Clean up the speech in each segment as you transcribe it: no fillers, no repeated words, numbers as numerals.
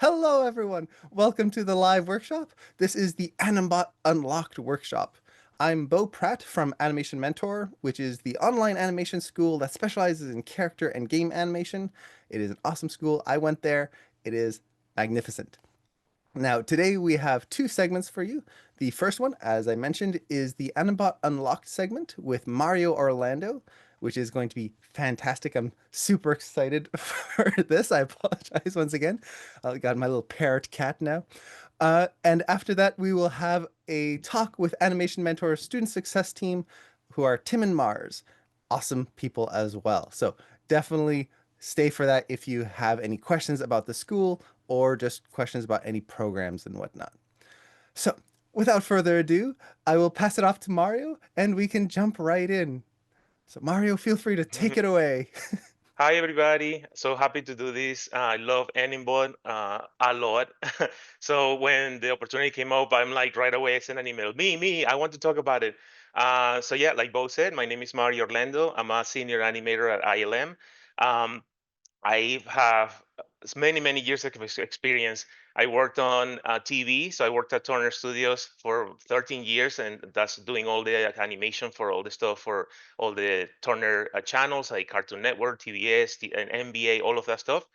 Hello, everyone. Welcome to the live workshop. This is the animBot Unlocked workshop. I'm Bo Pratt from Animation Mentor, which is the online animation school that specializes in character and game animation. It is an awesome school. I went there. It is magnificent. Now, today we have two segments for you. The first one, as I mentioned, is the Animbot Unlocked segment with Mario Orlando, which is going to be fantastic. I'm super excited for this. I apologize once again. I got my little parrot cat now. And after that, we will have a talk with Animation Mentor Student Success Team, who are Tim and Mars. Awesome people as well. So definitely stay for that if you have any questions about the school or just questions about any programs and whatnot. So, without further ado, I will pass it off to Mario and we can jump right in. So, Mario, feel free to take it away. Hi, everybody. So happy to do this. I love animBot a lot. So when the opportunity came up, I'm like right away, I sent an email. Me, I want to talk about it. So yeah, like Bo said, my name is Mario Orlando. I'm a senior animator at ILM. Um, I have many years of experience. I worked on TV, so I worked at Turner Studios for 13 years, and that's doing all the animation for all the stuff for all the Turner channels like Cartoon Network, TBS, and NBA, all of that stuff.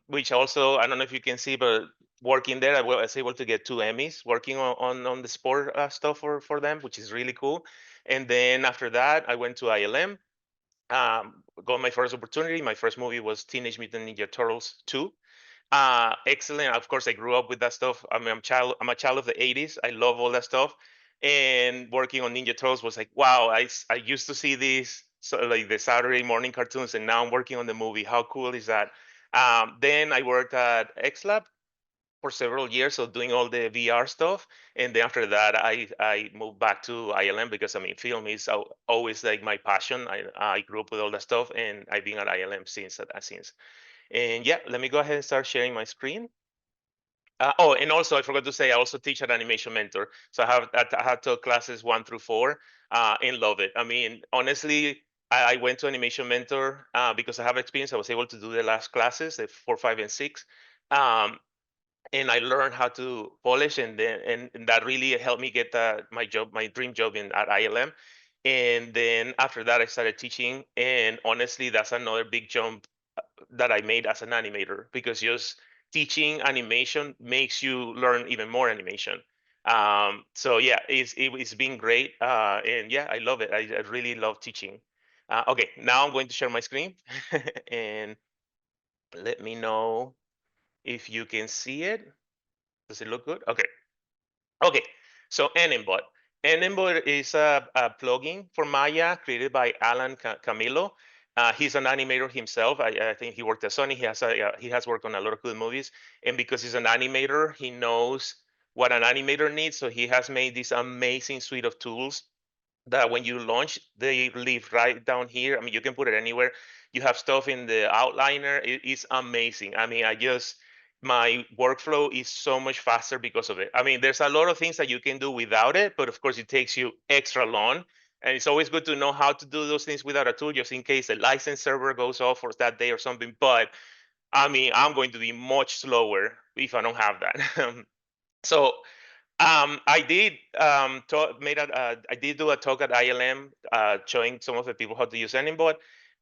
Which also, I don't know if you can see, but working there, I was able to get 2 Emmys working on the sport stuff for them, which is really cool. And then after that, I went to ILM, got my first opportunity. My first movie was Teenage Mutant Ninja Turtles 2. Excellent. Of course, I grew up with that stuff. I mean, I'm a child of the 80s. I love all that stuff. And working on Ninja Turtles was like, wow, I used to see these, so like the Saturday morning cartoons, and now I'm working on the movie. How cool is that? Then I worked at XLab for several years, so doing all the VR stuff. And then after that, I moved back to ILM because I mean, film is always like my passion. I grew up with all that stuff, and I've been at ILM since. And yeah, let me go ahead and start sharing my screen. Oh, and also I forgot to say I also teach at Animation Mentor. So I have taught classes 1 through 4, and love it. I mean, honestly, I went to Animation Mentor because I have experience. I was able to do the last classes, the 4, 5, and 6. Um, and I learned how to polish, and then and that really helped me get my job, my dream job in at ILM. And then after that, I started teaching, and honestly, that's another big jump that I made as an animator, because just teaching animation makes you learn even more animation. So yeah, it's been great, and yeah, I love it. I really love teaching. Okay, now I'm going to share my screen, and let me know if you can see it. Does it look good? Okay. Okay. So animBot. animBot is a plugin for Maya created by Alan Camilo. He's an animator himself. I think he worked at Sony. He has worked on a lot of good movies, and because he's an animator, he knows what an animator needs. So he has made this amazing suite of tools that when you launch, they live right down here. I mean, you can put it anywhere. You have stuff in the outliner. It is amazing. I mean, my workflow is so much faster because of it. I mean, there's a lot of things that you can do without it, but of course, it takes you extra long. And it's always good to know how to do those things without a tool, just in case the license server goes off for that day or something. But I mean, I'm going to be much slower if I don't have that. So I did I did do a talk at ILM, showing some of the people how to use animBot,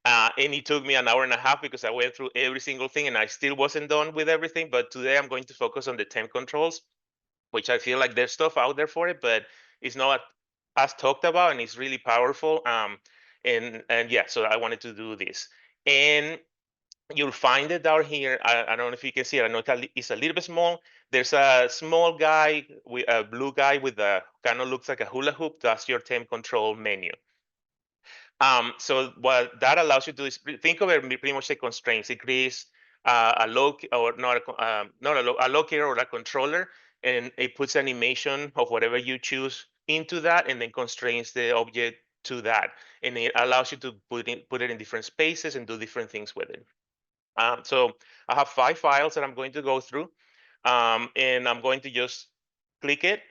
and it took me an hour and a half because I went through every single thing, and I still wasn't done with everything. But today I'm going to focus on the temp controls, which I feel like there's stuff out there for it, but it's not as talked about, and it's really powerful. And yeah, so I wanted to do this, and you'll find it down here. I don't know if you can see it. I know it's a little bit small. There's a small guy, with a blue guy with a kind of looks like a hula hoop. That's your temp control menu. So what that allows you to do is think of it pretty much like constraints. It creates a loc or not not a locator or a controller, and it puts animation of whatever you choose into that, and then constrains the object to that, and it allows you to put it in different spaces and do different things with it. So I have 5 files that I'm going to go through, and I'm going to just click it,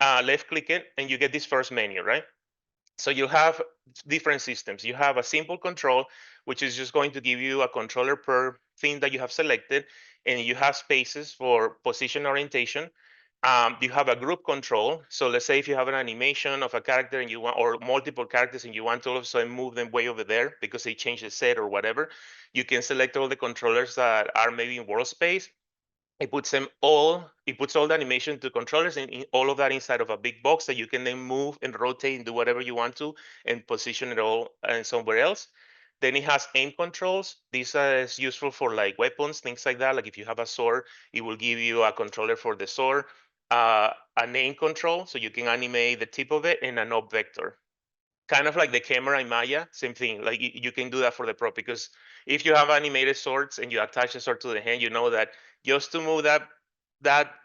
left click it, and you get this first menu, right? So you have different systems. You have a simple control, which is just going to give you a controller per thing that you have selected, and you have spaces for position orientation. You have a group control. So let's say if you have an animation of a character and you want, or multiple characters, and you want to all of a sudden move them way over there because they changed the set or whatever, you can select all the controllers that are maybe in world space. It puts all the animation to controllers and all of that inside of a big box that you can then move and rotate and do whatever you want to and position it all somewhere else. Then it has aim controls. This is useful for like weapons, things like that. Like if you have a sword, it will give you a controller for the sword, an aim control, so you can animate the tip of it, and an up vector, kind of like the camera in Maya, same thing. Like you can do that for the prop, because if you have animated swords and you attach the sword to the hand, you know that just to move that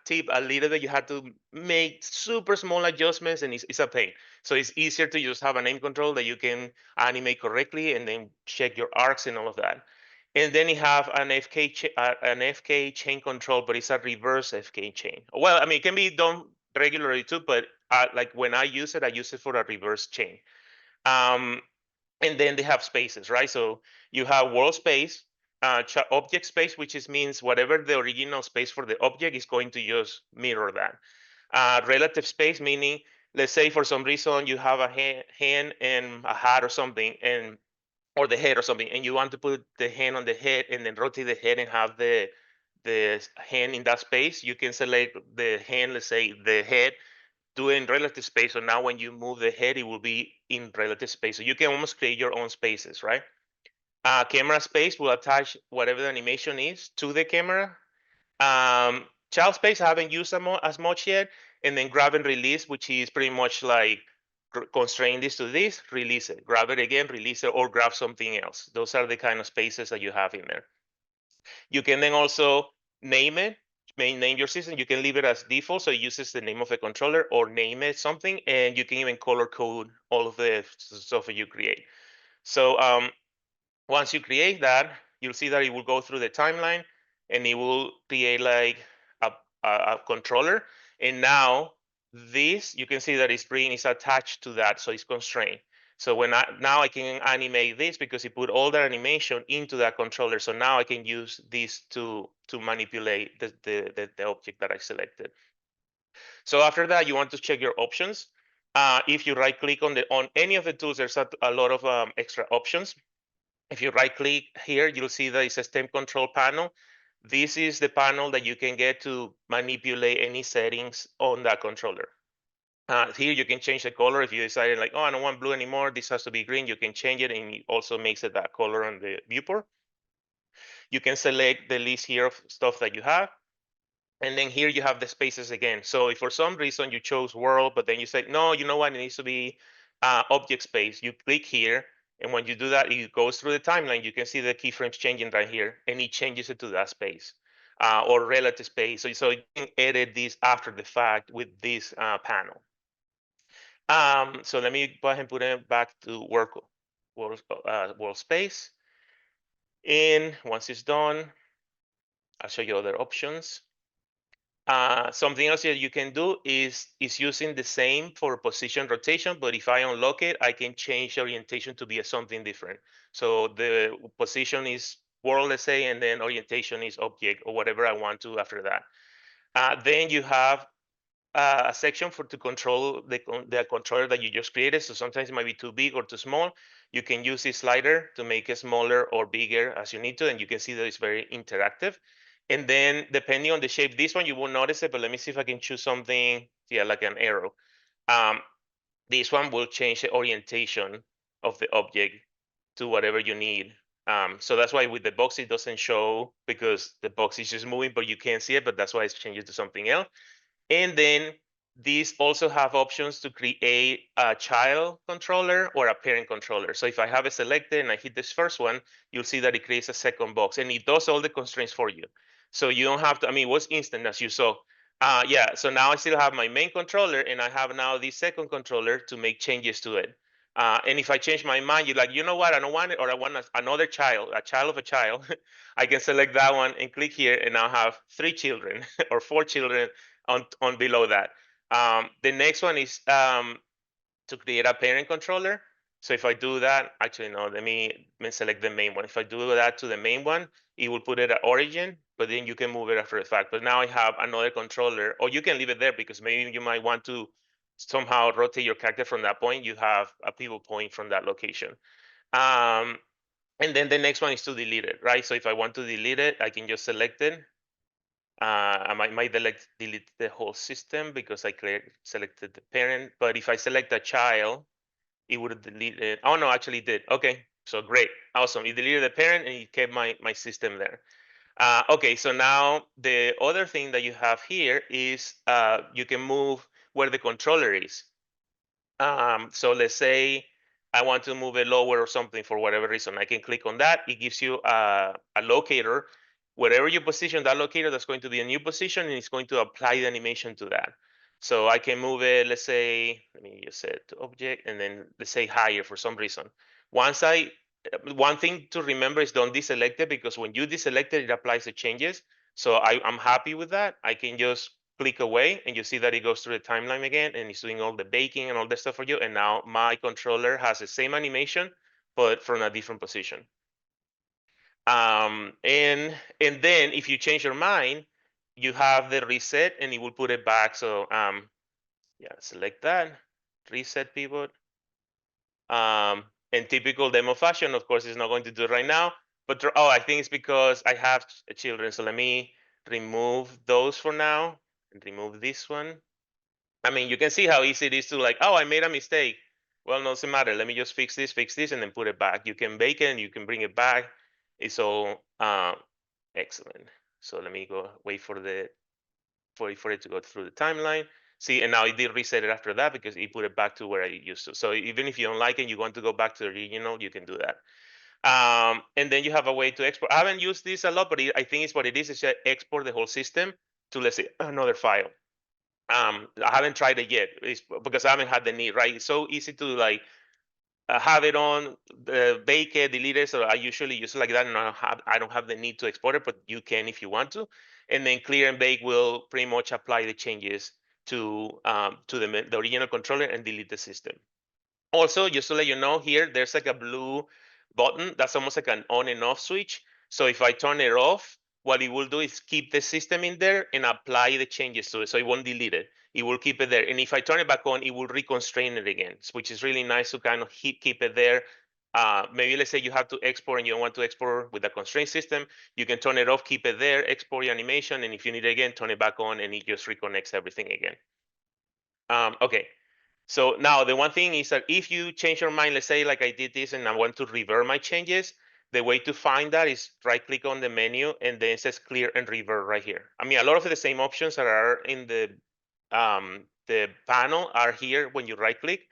tip a little bit, you have to make super small adjustments, and it's a pain. So it's easier to just have an aim control that you can animate correctly, and then check your arcs and all of that. And then you have an FK chain control, but it's a reverse FK chain. Well, I mean, it can be done regularly too, but like when I use it for a reverse chain. um, and then they have spaces, right? So you have world space, object space, which is means whatever the original space for the object is going to just mirror that. Relative space, meaning, let's say for some reason you have a hand and a hat or something, and or the head or something, and you want to put the hand on the head and then rotate the head and have the hand in that space. You can select the hand, let's say the head, do it in relative space. So now when you move the head, it will be in relative space. So you can almost create your own spaces, right? Camera space will attach whatever the animation is to the camera. Child space I haven't used as much yet. And then grab and release, which is pretty much like constrain this to this, release it, grab it again, release it, or grab something else. Those are the kind of spaces that you have in there. You can then also name it, name your system. You can leave it as default, so it uses the name of the controller, or name it something, and you can even color code all of the stuff that you create. So once you create that, you'll see that it will go through the timeline, and it will create like a controller. And now this, you can see that its screen is attached to that, so it's constrained. So now I can animate this because it put all the animation into that controller. So now I can use this to manipulate the object that I selected. So after that, you want to check your options. If you right click on any of the tools, there's a lot of extra options. If you right click here, you'll see that it says Temp Control panel. This is the panel that you can get to manipulate any settings on that controller. Here you can change the color. If you decided like, oh, I don't want blue anymore, this has to be green, you can change it, and it also makes it that color on the viewport. You can select the list here of stuff that you have. And then here you have the spaces again. So if for some reason you chose world, but then you say, no, you know what, it needs to be object space, you click here. And when you do that, it goes through the timeline. You can see the keyframes changing right here, and it changes it to that space or relative space. So you can edit this after the fact with this panel. So let me go ahead and put it back to world space. And once it's done, I'll show you other options. Something else that you can do is using the same for position rotation, but if I unlock it, I can change the orientation to be something different. So the position is world, let's say, and then orientation is object, or whatever I want to after that. Then you have a section to control the controller that you just created. So sometimes it might be too big or too small. You can use this slider to make it smaller or bigger as you need to, and you can see that it's very interactive. And then depending on the shape, this one you won't notice it, but let me see if I can choose something, yeah, like an arrow. Um, this one will change the orientation of the object to whatever you need. So that's why with the box it doesn't show, because the box is just moving, but you can't see it, but that's why it's changed to something else. And then these also have options to create a child controller or a parent controller. So if I have it selected and I hit this first one, you'll see that it creates a second box, and it does all the constraints for you. So you don't have to, I mean, it was instant as you saw. Yeah, so now I still have my main controller, and I have now the second controller to make changes to it. And if I change my mind, you're like, you know what, I don't want it, or I want another child, a child of a child. I can select that one and click here, and now have 3 children or 4 children on below that. The next one is to create a parent controller. So if I do that, actually no, let me select the main one. If I do that to the main one, it will put it at origin, but then you can move it after the fact. But now I have another controller, or you can leave it there because maybe you might want to somehow rotate your character from that point. You have a pivot point from that location. Um, and then the next one is to delete it, right? So if I want to delete it, I can just select it. I might delete the whole system because I selected the parent. But if I select a child, it would have deleted. Oh no, actually it did. Okay, so great, awesome. It deleted the parent and it kept my system there. Okay, so now the other thing that you have here is you can move where the controller is. So let's say I want to move it lower or something for whatever reason. I can click on that. It gives you a locator. Wherever you position that locator, that's going to be a new position, and it's going to apply the animation to that. So I can move it, let's say, let me just set to object, and then let's say higher for some reason. One thing to remember is don't deselect it, because when you deselect it, it applies the changes. So I'm happy with that. I can just click away and you see that it goes through the timeline again and it's doing all the baking and all that stuff for you. And now my controller has the same animation, but from a different position. And then if you change your mind, you have the reset and it will put it back. So yeah, select that, reset pivot. In typical demo fashion, of course, it's not going to do it right now. But oh, I think it's because I have children. So let me remove those for now and remove this one. I mean, you can see how easy it is to like, oh, I made a mistake. Well, no, doesn't matter. Let me just fix this, and then put it back. You can bake it and you can bring it back. It's all excellent. So let me go wait for it to go through the timeline. See, and now it did reset it after that because it put it back to where I used to. So even if you don't like it, you want to go back to the original, you can do that. And then you have a way to export. I haven't used this a lot, but I think it's what it is to export the whole system to, let's say, another file. I haven't tried it yet. It's because I haven't had the need, right? It's so easy to like have it on, bake it, delete it. So I usually use it like that, and I don't have the need to export it, but you can if you want to. And then clear and bake will pretty much apply the changes to the original controller and delete the system. Also, just to let you know, here there's like a blue button that's almost like an on and off switch. So if I turn it off, what it will do is keep the system in there and apply the changes to it. So it won't delete it. It will keep it there. And if I turn it back on, it will reconstrain it again, which is really nice to kind of keep it there. Maybe let's say you have to export and you don't want to export with a constraint system. You can turn it off, keep it there, export your animation. And if you need it again, turn it back on and it just reconnects everything again. Okay. So now the one thing is that if you change your mind, let's say like I did this and I want to revert my changes, the way to find that is right click on the menu and then it says clear and revert right here. I mean, a lot of the same options that are in the panel are here when you right click,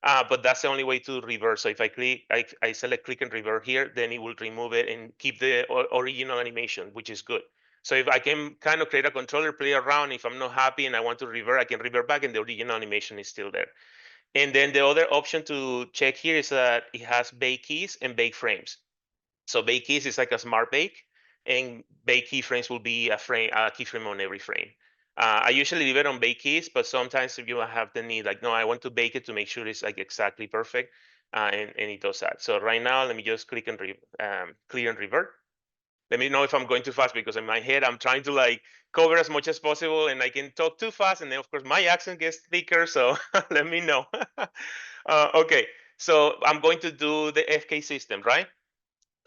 but that's the only way to revert. So if I select click and revert here, then it will remove it and keep the original animation, which is good. So if I can kind of create a controller, play around, if I'm not happy and I want to revert, I can revert back and the original animation is still there. And then the other option to check here is that it has bake keys and bake frames. So bake keys is like a smart bake, and bake keyframes will be a keyframe on every frame. I usually leave it on bake keys, but sometimes if you have the need, like, no, I want to bake it to make sure it's like exactly perfect, and it does that. So right now, let me just click and clear and revert. Let me know if I'm going too fast because in my head I'm trying to like cover as much as possible and I can talk too fast and then of course my accent gets thicker. So let me know. Okay, so I'm going to do the FK system, right?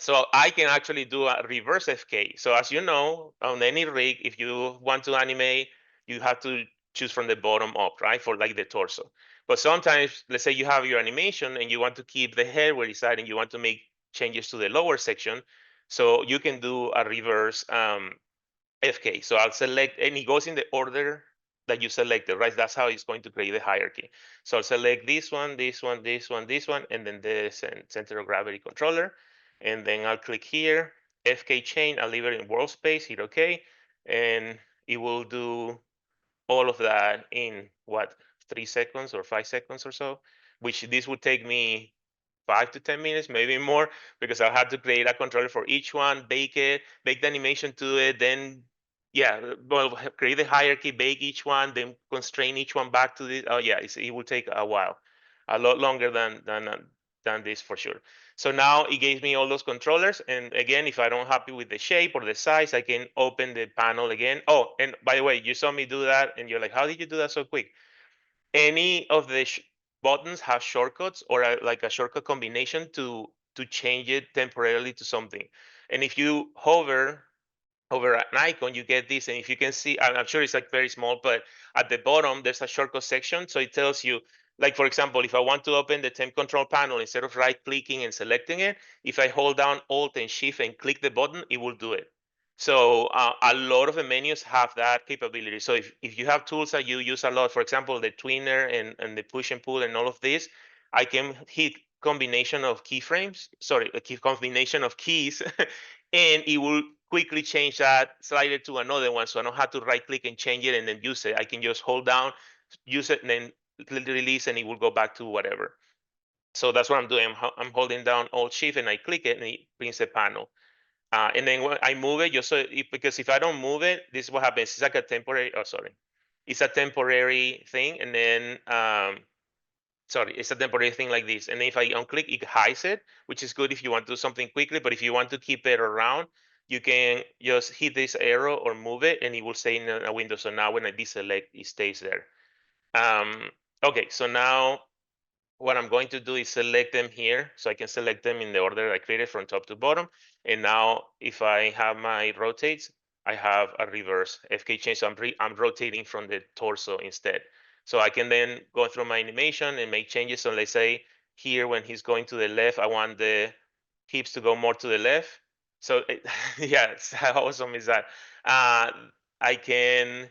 So I can actually do a reverse FK. So as you know, on any rig, if you want to animate, you have to choose from the bottom up, right? For like the torso. But sometimes, let's say you have your animation and you want to keep the head where it's at and you want to make changes to the lower section. So you can do a reverse FK. So I'll select, and it goes in the order that you selected, right? That's how it's going to create the hierarchy. So I'll select this one, this one, this one, this one, and then the center of gravity controller. And then I'll click here, FK chain, I'll leave it in world space, hit OK. And it will do all of that in what, 3 seconds or 5 seconds or so, which this would take me 5 to 10 minutes, maybe more, because I'll have to create a controller for each one, bake it, bake the animation to it, then yeah, well, create the hierarchy, bake each one, then constrain each one back to this. Oh yeah, it will take a while, a lot longer than this for sure. So now it gave me all those controllers. And again, if I don't happy with the shape or the size, I can open the panel again. Oh, and by the way, you saw me do that and you're like, how did you do that so quick? Any of the buttons have shortcuts or like a shortcut combination to change it temporarily to something. And if you hover over an icon, you get this. And if you can see, I'm sure it's like very small, but at the bottom, there's a shortcut section. So it tells you, like, for example, if I want to open the temp control panel, instead of right clicking and selecting it, if I hold down Alt and Shift and click the button, it will do it. So a lot of the menus have that capability. So if you have tools that you use a lot, for example, the tweener and the push and pull and all of this, I can hit combination of keyframes, sorry, a key combination of keys, and it will quickly change that slider to another one. So I don't have to right click and change it and then use it. I can just hold down, use it, and then release, and it will go back to whatever. So that's what I'm doing. I'm holding down Alt Shift and I click it and it brings the panel. And then when I move it, just so because if I don't move it, this is what happens. It's like a temporary, oh, sorry. It's a temporary thing. And then sorry, it's a temporary thing like this. And if I unclick, it hides it, which is good if you want to do something quickly. But if you want to keep it around, you can just hit this arrow or move it, and it will stay in a window. So now when I deselect, it stays there. Um, okay, so now what I'm going to do is select them here. So I can select them in the order I created from top to bottom. And now if I have my rotates, I have a reverse FK change. So I'm rotating from the torso instead. So I can then go through my animation and make changes. So let's say here when he's going to the left, I want the hips to go more to the left. So yeah, how awesome is that? Uh, I can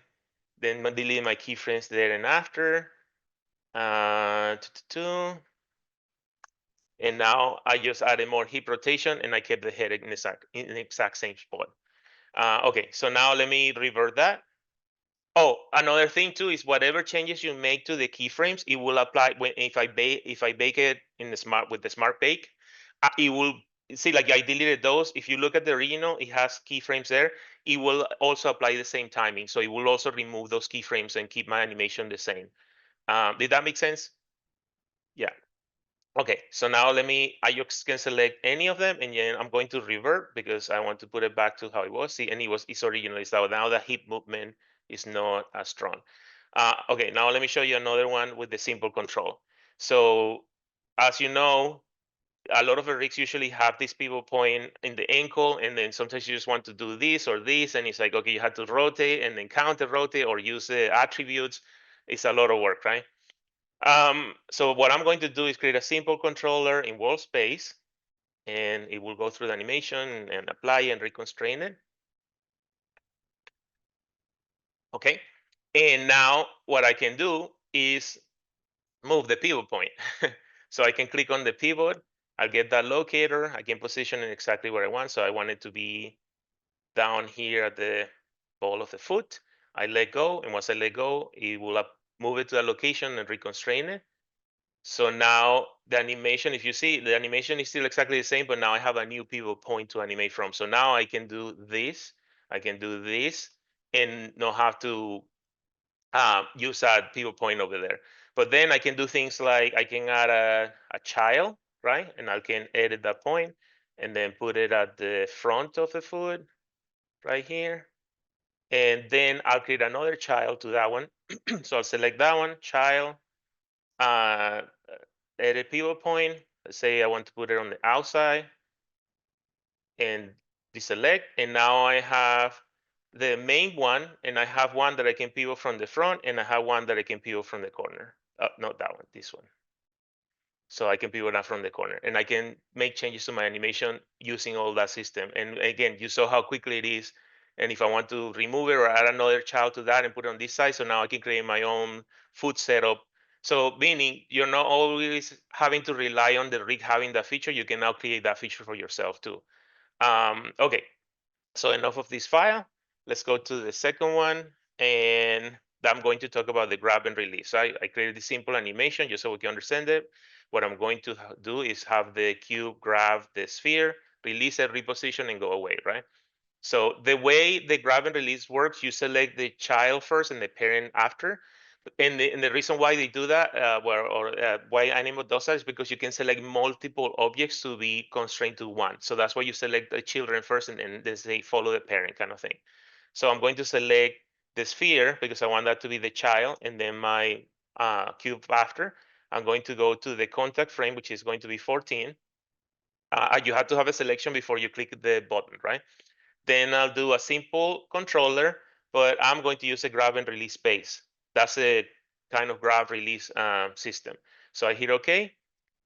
then delete my keyframes there and after. Uh, and now I just added more hip rotation and I kept the head in the exact same spot. Okay, so now let me revert that. Oh, another thing too is whatever changes you make to the keyframes, it will apply when if I bake it in the smart with the smart bake, it will see like I deleted those. If you look at the original, it has keyframes there. It will also apply the same timing, so it will also remove those keyframes and keep my animation the same. Did that make sense? Yeah. Okay, so now I just can select any of them and then I'm going to revert because I want to put it back to how it was. See, and it's originally so now the hip movement is not as strong. Okay, now let me show you another one with the simple control. So as you know, a lot of the rigs usually have this pivot point in the ankle, and then sometimes you just want to do this or this, and it's like, okay, you have to rotate and then counter rotate or use the attributes. It's a lot of work, right? So what I'm going to do is create a simple controller in world space, and it will go through the animation and apply and reconstrain it. Okay. And now what I can do is move the pivot point. So I can click on the pivot. I'll get that locator. I can position it exactly where I want. So I want it to be down here at the ball of the foot. I let go. And once I let go, it will move it to a location and reconstrain it. So now the animation, if you see, the animation is still exactly the same, but now I have a new pivot point to animate from. So now I can do this, I can do this, and not have to use that pivot point over there. But then I can do things like I can add a child, right? And I can edit that point and then put it at the front of the foot right here. And then I'll create another child to that one. So I'll select that one, child, uh, edit pivot point. Let's say I want to put it on the outside and deselect. And now I have the main one, and I have one that I can pivot from the front, and I have one that I can pivot from the corner. Not that one, this one. So I can pivot that from the corner, and I can make changes to my animation using all that system. And again, you saw how quickly it is. And if I want to remove it or add another child to that and put it on this side, so now I can create my own foot setup. So meaning you're not always having to rely on the rig having that feature. You can now create that feature for yourself too. Okay, so enough of this file. Let's go to the second one, and I'm going to talk about the grab and release. So I created this simple animation just so we can understand it. What I'm going to do is have the cube grab the sphere, release it, reposition, and go away, right? So the way the grab and release works, you select the child first and the parent after. And the reason why they do that, why animal does that, is because you can select multiple objects to be constrained to one. So that's why you select the children first, and then they follow the parent kind of thing. So I'm going to select the sphere because I want that to be the child, and then my cube after. I'm going to go to the contact frame, which is going to be 14. You have to have a selection before you click the button, right? Then I'll do a simple controller, but I'm going to use a grab and release base. That's a kind of grab release system. So I hit OK.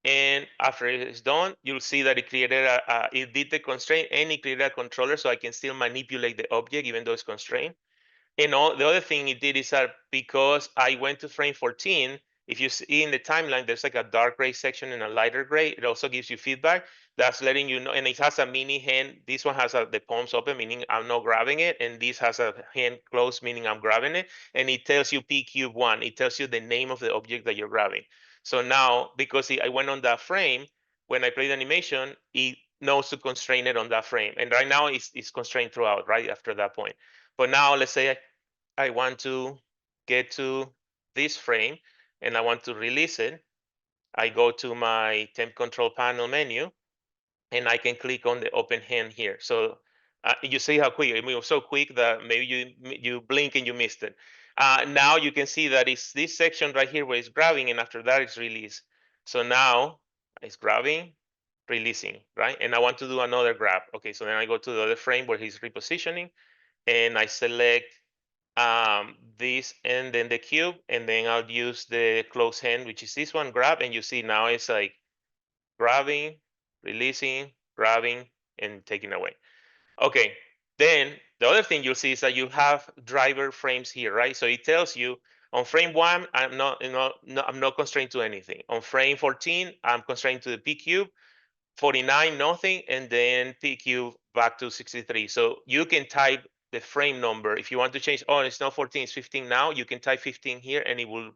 And after it's done, you'll see that it did the constraint and it created a controller, so I can still manipulate the object even though it's constrained. And the other thing it did is that because I went to frame 14, if you see in the timeline, there's like a dark gray section and a lighter gray. It also gives you feedback. That's letting you know, and it has a mini hand. This one has the palms open, meaning I'm not grabbing it, and this has a hand closed, meaning I'm grabbing it. And it tells you P cube 1. It tells you the name of the object that you're grabbing. So now, because I went on that frame, when I play the animation, it knows to constrain it on that frame. And right now, it's constrained throughout, right after that point. But now let's say I want to get to this frame and I want to release it. I go to my temp control panel menu and I can click on the open hand here. So you see how quick it moves, so quick that maybe you blink and you missed it. Now you can see that it's this section right here where it's grabbing, and after that it's release. So now it's grabbing, releasing, right? And I want to do another grab. Okay, so then I go to the other frame where he's repositioning, and I select this and then the cube, and then I'll use the close hand, which is this one, grab, and you see now it's like grabbing, releasing, grabbing, and taking away. Okay, then the other thing you'll see is that you have driver frames here, right? So it tells you on frame 1, I'm not constrained to anything. On frame 14, I'm constrained to the P cube. 49, nothing, and then PQ back to 63. So you can type the frame number. If you want to change, oh, it's not 14, it's 15 now, you can type 15 here and it will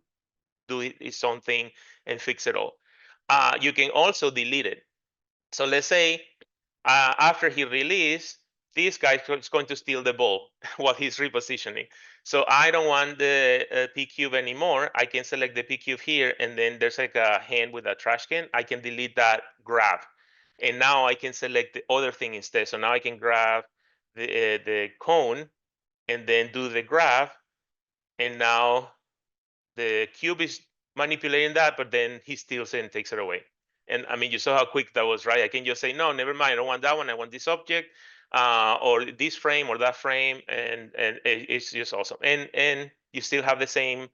do its own thing and fix it all. You can also delete it. So let's say after he released, this guy is going to steal the ball while he's repositioning. So I don't want the P cube anymore. I can select the P cube here, and then there's like a hand with a trash can. I can delete that grab, and now I can select the other thing instead. So now I can grab the cone and then do the grab, and now the cube is manipulating that, but then he steals it and takes it away. And I mean, you saw how quick that was, right? I can just say, no, never mind. I don't want that one. I want this object, or this frame or that frame, and it's just awesome. And you still have the same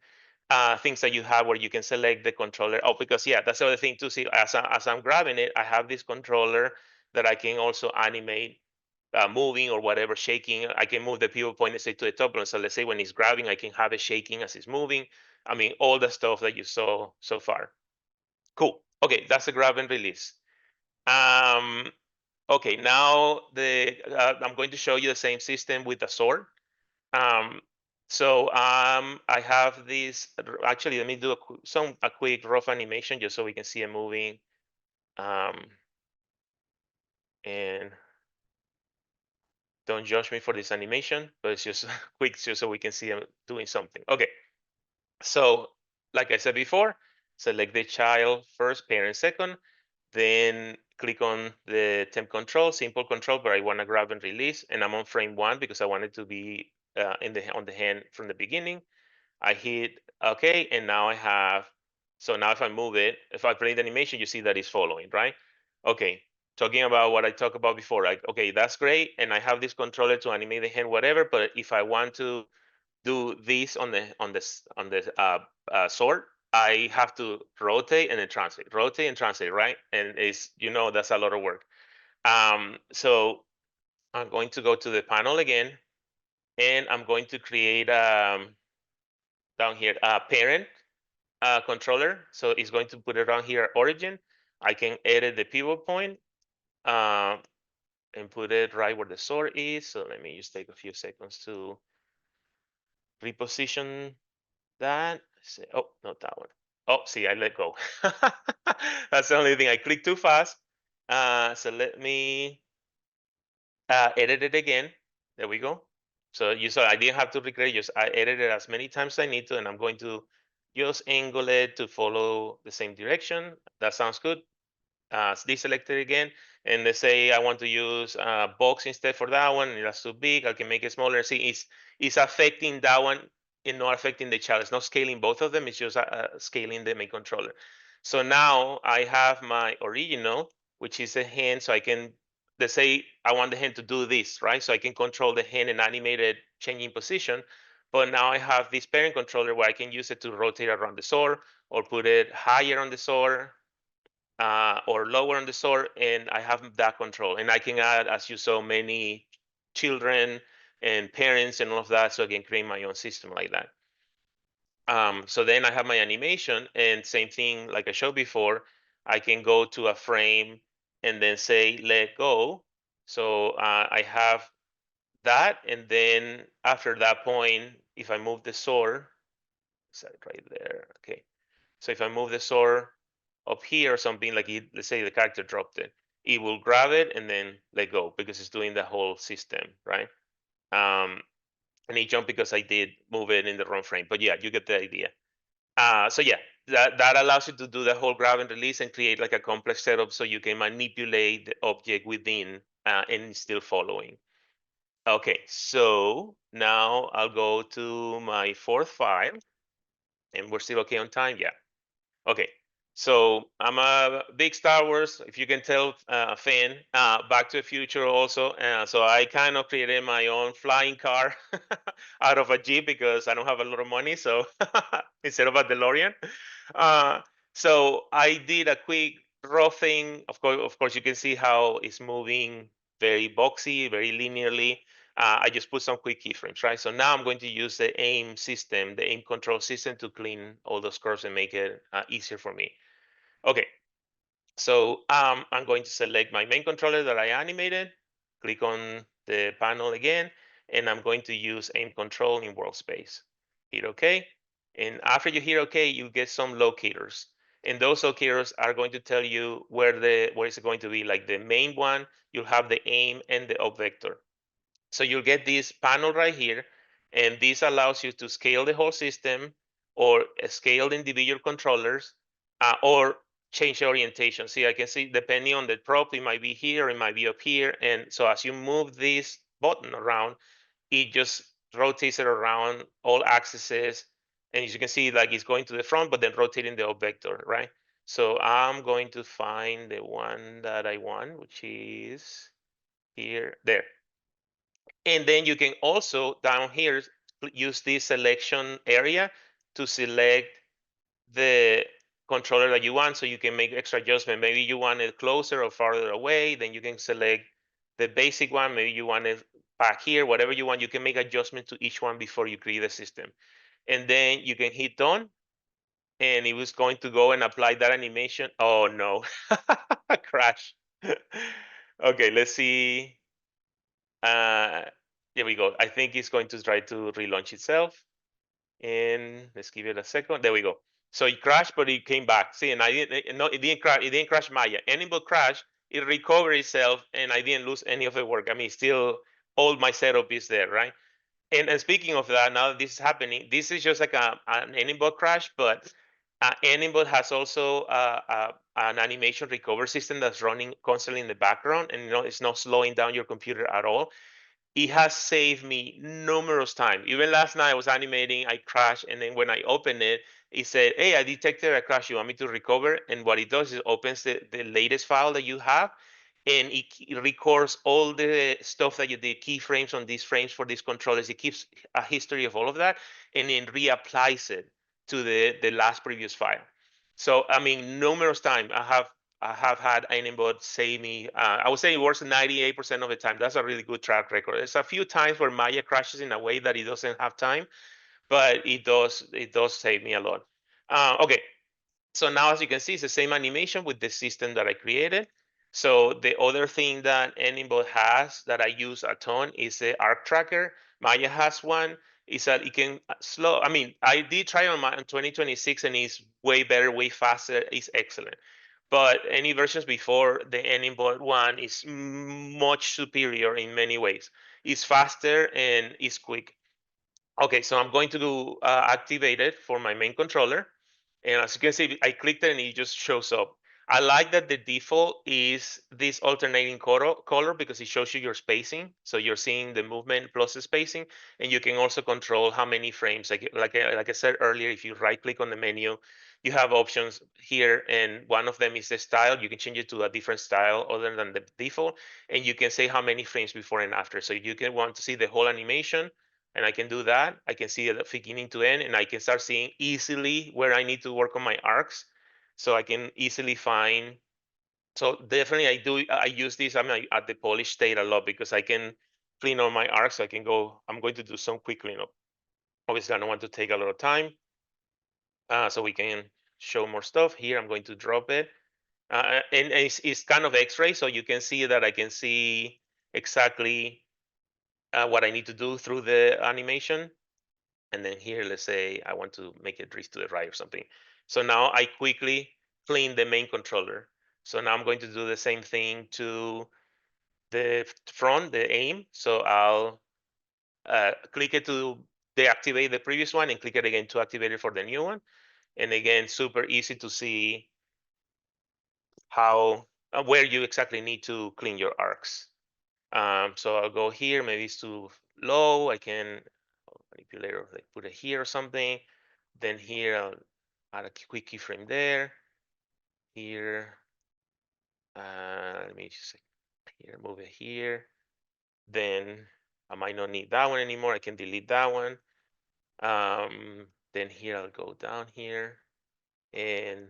things that you have where you can select the controller. Oh, because yeah, that's the other thing too. See, as I'm grabbing it, I have this controller that I can also animate moving or whatever, shaking. I can move the pivot point, let's say, to the top. So let's say when it's grabbing, I can have it shaking as it's moving. I mean, all the stuff that you saw so far. Cool. Okay, that's the grab and release. Um, okay, now I'm going to show you the same system with the sword. Um, I have this. Actually, let me do a quick rough animation just so we can see it moving. Um, and don't judge me for this animation, but it's just quick just so we can see him doing something. Okay, so like I said before, select the child first, parent second, then click on the temp control, simple control, but I want to grab and release, and I'm on frame 1 because I want it to be on the hand from the beginning. I hit OK, and now I have, so now if I move it, if I play the animation, you see that it's following, right? Okay, talking about what I talked about before, like, okay, that's great, and I have this controller to animate the hand, whatever, but if I want to do this on the sword, I have to rotate and then rotate and translate, right? And it's, that's a lot of work. So I'm going to go to the panel again, and I'm going to create down here a parent controller. So it's going to put it on here origin. I can edit the pivot point uh, and put it right where the sword is. So let me just take a few seconds to reposition that. Oh, not that one. Oh, see, I let go. That's the only thing. I clicked too fast. So let me edit it again. There we go. So you saw I didn't have to recreate, just I edited as many times as I need to, and I'm going to just angle it to follow the same direction. That sounds good. Deselect it again, and let's say I want to use box instead for that one, and that's too big. I can make it smaller. See, it's affecting that one and not affecting the child. It's not scaling both of them. It's just scaling the main controller. So now I have my original, which is a hand, so I can, let's say I want the hand to do this, right? So I can control the hand and animate it changing position. But now I have this parent controller where I can use it to rotate around the sword or put it higher on the sword or lower on the store, and I have that control. And I can add, as you saw, many children and parents and all of that, so I can create my own system like that. So then I have my animation, and same thing like I showed before, I can go to a frame and then say let go. So I have that, and then after that point, if I move the sword, set it right there, okay. So if I move the sword up here or something, like let's say the character dropped it, it will grab it and then let go because it's doing the whole system, right? Um, and it jumped because I did move it in the wrong frame. But yeah, you get the idea. So yeah, that allows you to do the whole grab and release and create like a complex setup so you can manipulate the object within and still following. Okay, so now I'll go to my fourth file, and we're still okay on time. Yeah. Okay, so I'm a big Star Wars, if you can tell, fan. Back to the Future also. So I kind of created my own flying car out of a Jeep because I don't have a lot of money. So instead of a DeLorean, uh, so I did a quick raw thing. Of course, you can see how it's moving very boxy, very linearly. I just put some quick keyframes, right? So now I'm going to use the aim system, the aim control system to clean all those curves and make it easier for me. Okay, so I'm going to select my main controller that I animated, click on the panel again, and I'm going to use aim control in workspace. Hit OK. And after you hit OK, you get some locators. And those locators are going to tell you where it's going to be. Like the main one, you'll have the aim and the up vector. So you'll get this panel right here, and this allows you to scale the whole system or scale the individual controllers or change the orientation. See, I can see depending on the prop, it might be here, it might be up here. And so as you move this button around, it just rotates it around all axes. And as you can see, like it's going to the front, but then rotating the up vector, right? So I'm going to find the one that I want, which is here, there. And then you can also down here use this selection area to select the controller that you want, so you can make extra adjustment. Maybe you want it closer or farther away, then you can select the basic one. Maybe you want it back here, whatever you want. You can make adjustment to each one before you create the system. And then you can hit done, and it was going to go and apply that animation. Oh no, crash. Okay, let's see. Uh, there we go. I think it's going to try to relaunch itself. And let's give it a second. There we go. So it crashed, but it came back. See, and I didn't. No, it didn't crash. It didn't crash Maya. Animal crash. It recovered itself, and I didn't lose any of the work. I mean, still all my setup is there, right? And speaking of that, now that this is happening, this is just like an animbot crash, but animbot has also an animation recovery system that's running constantly in the background, and it's not slowing down your computer at all. It has saved me numerous times. Even last night I was animating, I crashed, and then when I opened it, it said, "Hey, I detected a crash. You want me to recover?" And what it does is it opens the latest file that you have, and it records all the stuff that you did, keyframes on these frames for these controllers. It keeps a history of all of that, and then reapplies it to the last previous file. So I mean, numerous times I have had animbot save me. I would say it works 98% of the time. That's a really good track record. There's a few times where Maya crashes in a way that it doesn't have time, but it does save me a lot. Okay, so now as you can see, it's the same animation with the system that I created. So the other thing that animbot has that I use a ton is the arc tracker. Maya has one. Is that it can slow. I mean, I did try on my on 2026, and it's way better, way faster. It's excellent. But any versions before the animbot one is much superior in many ways. It's faster and it's quick. Okay, so I'm going to do activate it for my main controller. And as you can see, I clicked it and it just shows up. I like that the default is this alternating color because it shows you your spacing. So you're seeing the movement plus the spacing, and you can also control how many frames. Like I said earlier, if you right click on the menu, you have options here, and one of them is the style. You can change it to a different style other than the default, and you can say how many frames before and after. So you can want to see the whole animation, and I can do that. I can see it beginning to end, and I can start seeing easily where I need to work on my arcs, so I can easily find. So definitely, I use this. I'm at the polish state a lot because I can clean on my arcs. So I can go. I'm going to do some quick cleanup. Obviously, I don't want to take a lot of time, so we can show more stuff here. I'm going to drop it, and it's kind of X-ray, so you can see that I can see exactly what I need to do through the animation. And then here, let's say I want to make it drift to the right or something. So now I quickly clean the main controller. So now I'm going to do the same thing to the front, the aim. So I'll click it to deactivate the previous one and click it again to activate it for the new one. And again, super easy to see how where you exactly need to clean your arcs. So I'll go here. Maybe it's too low. I can manipulate or like put it here or something. Then here I'll add a quick keyframe there. Here, let me just here move it here. Then I might not need that one anymore. I can delete that one. Then here I'll go down here, and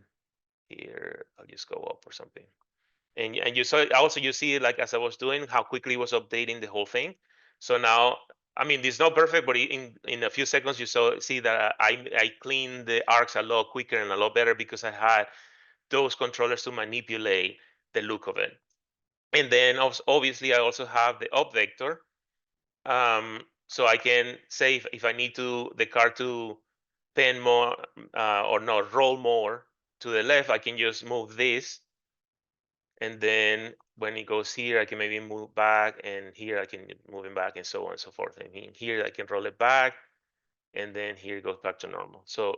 here I'll just go up or something. And you saw also, you see, like as I was doing, how quickly it was updating the whole thing. So now, I mean, it's not perfect, but in a few seconds you see that I cleaned the arcs a lot quicker and a lot better because I had those controllers to manipulate the look of it. And then obviously I also have the up vector, so I can say if I need to the car to pen more, or not roll more to the left, I can just move this, and then when it goes here, I can maybe move back, and here I can move it back, and so on and so forth. And here I can roll it back, and then here it goes back to normal. So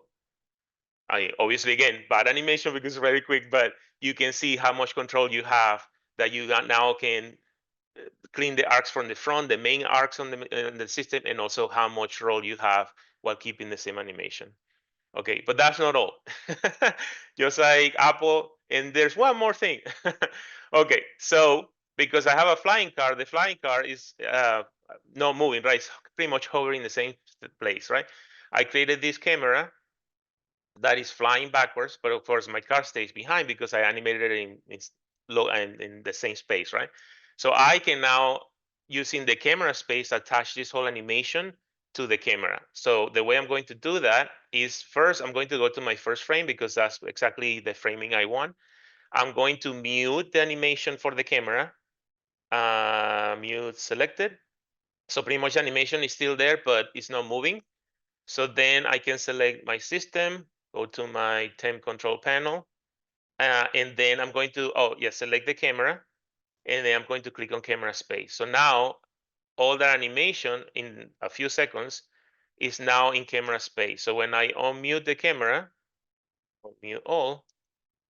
I obviously, again, bad animation because it's very quick, but you can see how much control you have, that you now can clean the arcs from the front, the main arcs on the system, and also how much roll you have while keeping the same animation. Okay, but that's not all. Just like Apple, and there's one more thing. Okay, so because I have a flying car, the flying car is not moving, right? It's pretty much hovering in the same place, right? I created this camera that is flying backwards, but of course my car stays behind because I animated it in low and in the same space, right? So I can now, using the camera space, attach this whole animation to the camera. So the way I'm going to do that is, first I'm going to go to my first frame because that's exactly the framing I want. I'm going to mute the animation for the camera. Mute selected. So pretty much animation is still there, but it's not moving. So then I can select my system, go to my temp control panel, and then I'm going to, oh yeah, select the camera, and then I'm going to click on camera space. So now all that animation in a few seconds is now in camera space. So when I unmute the camera, unmute all,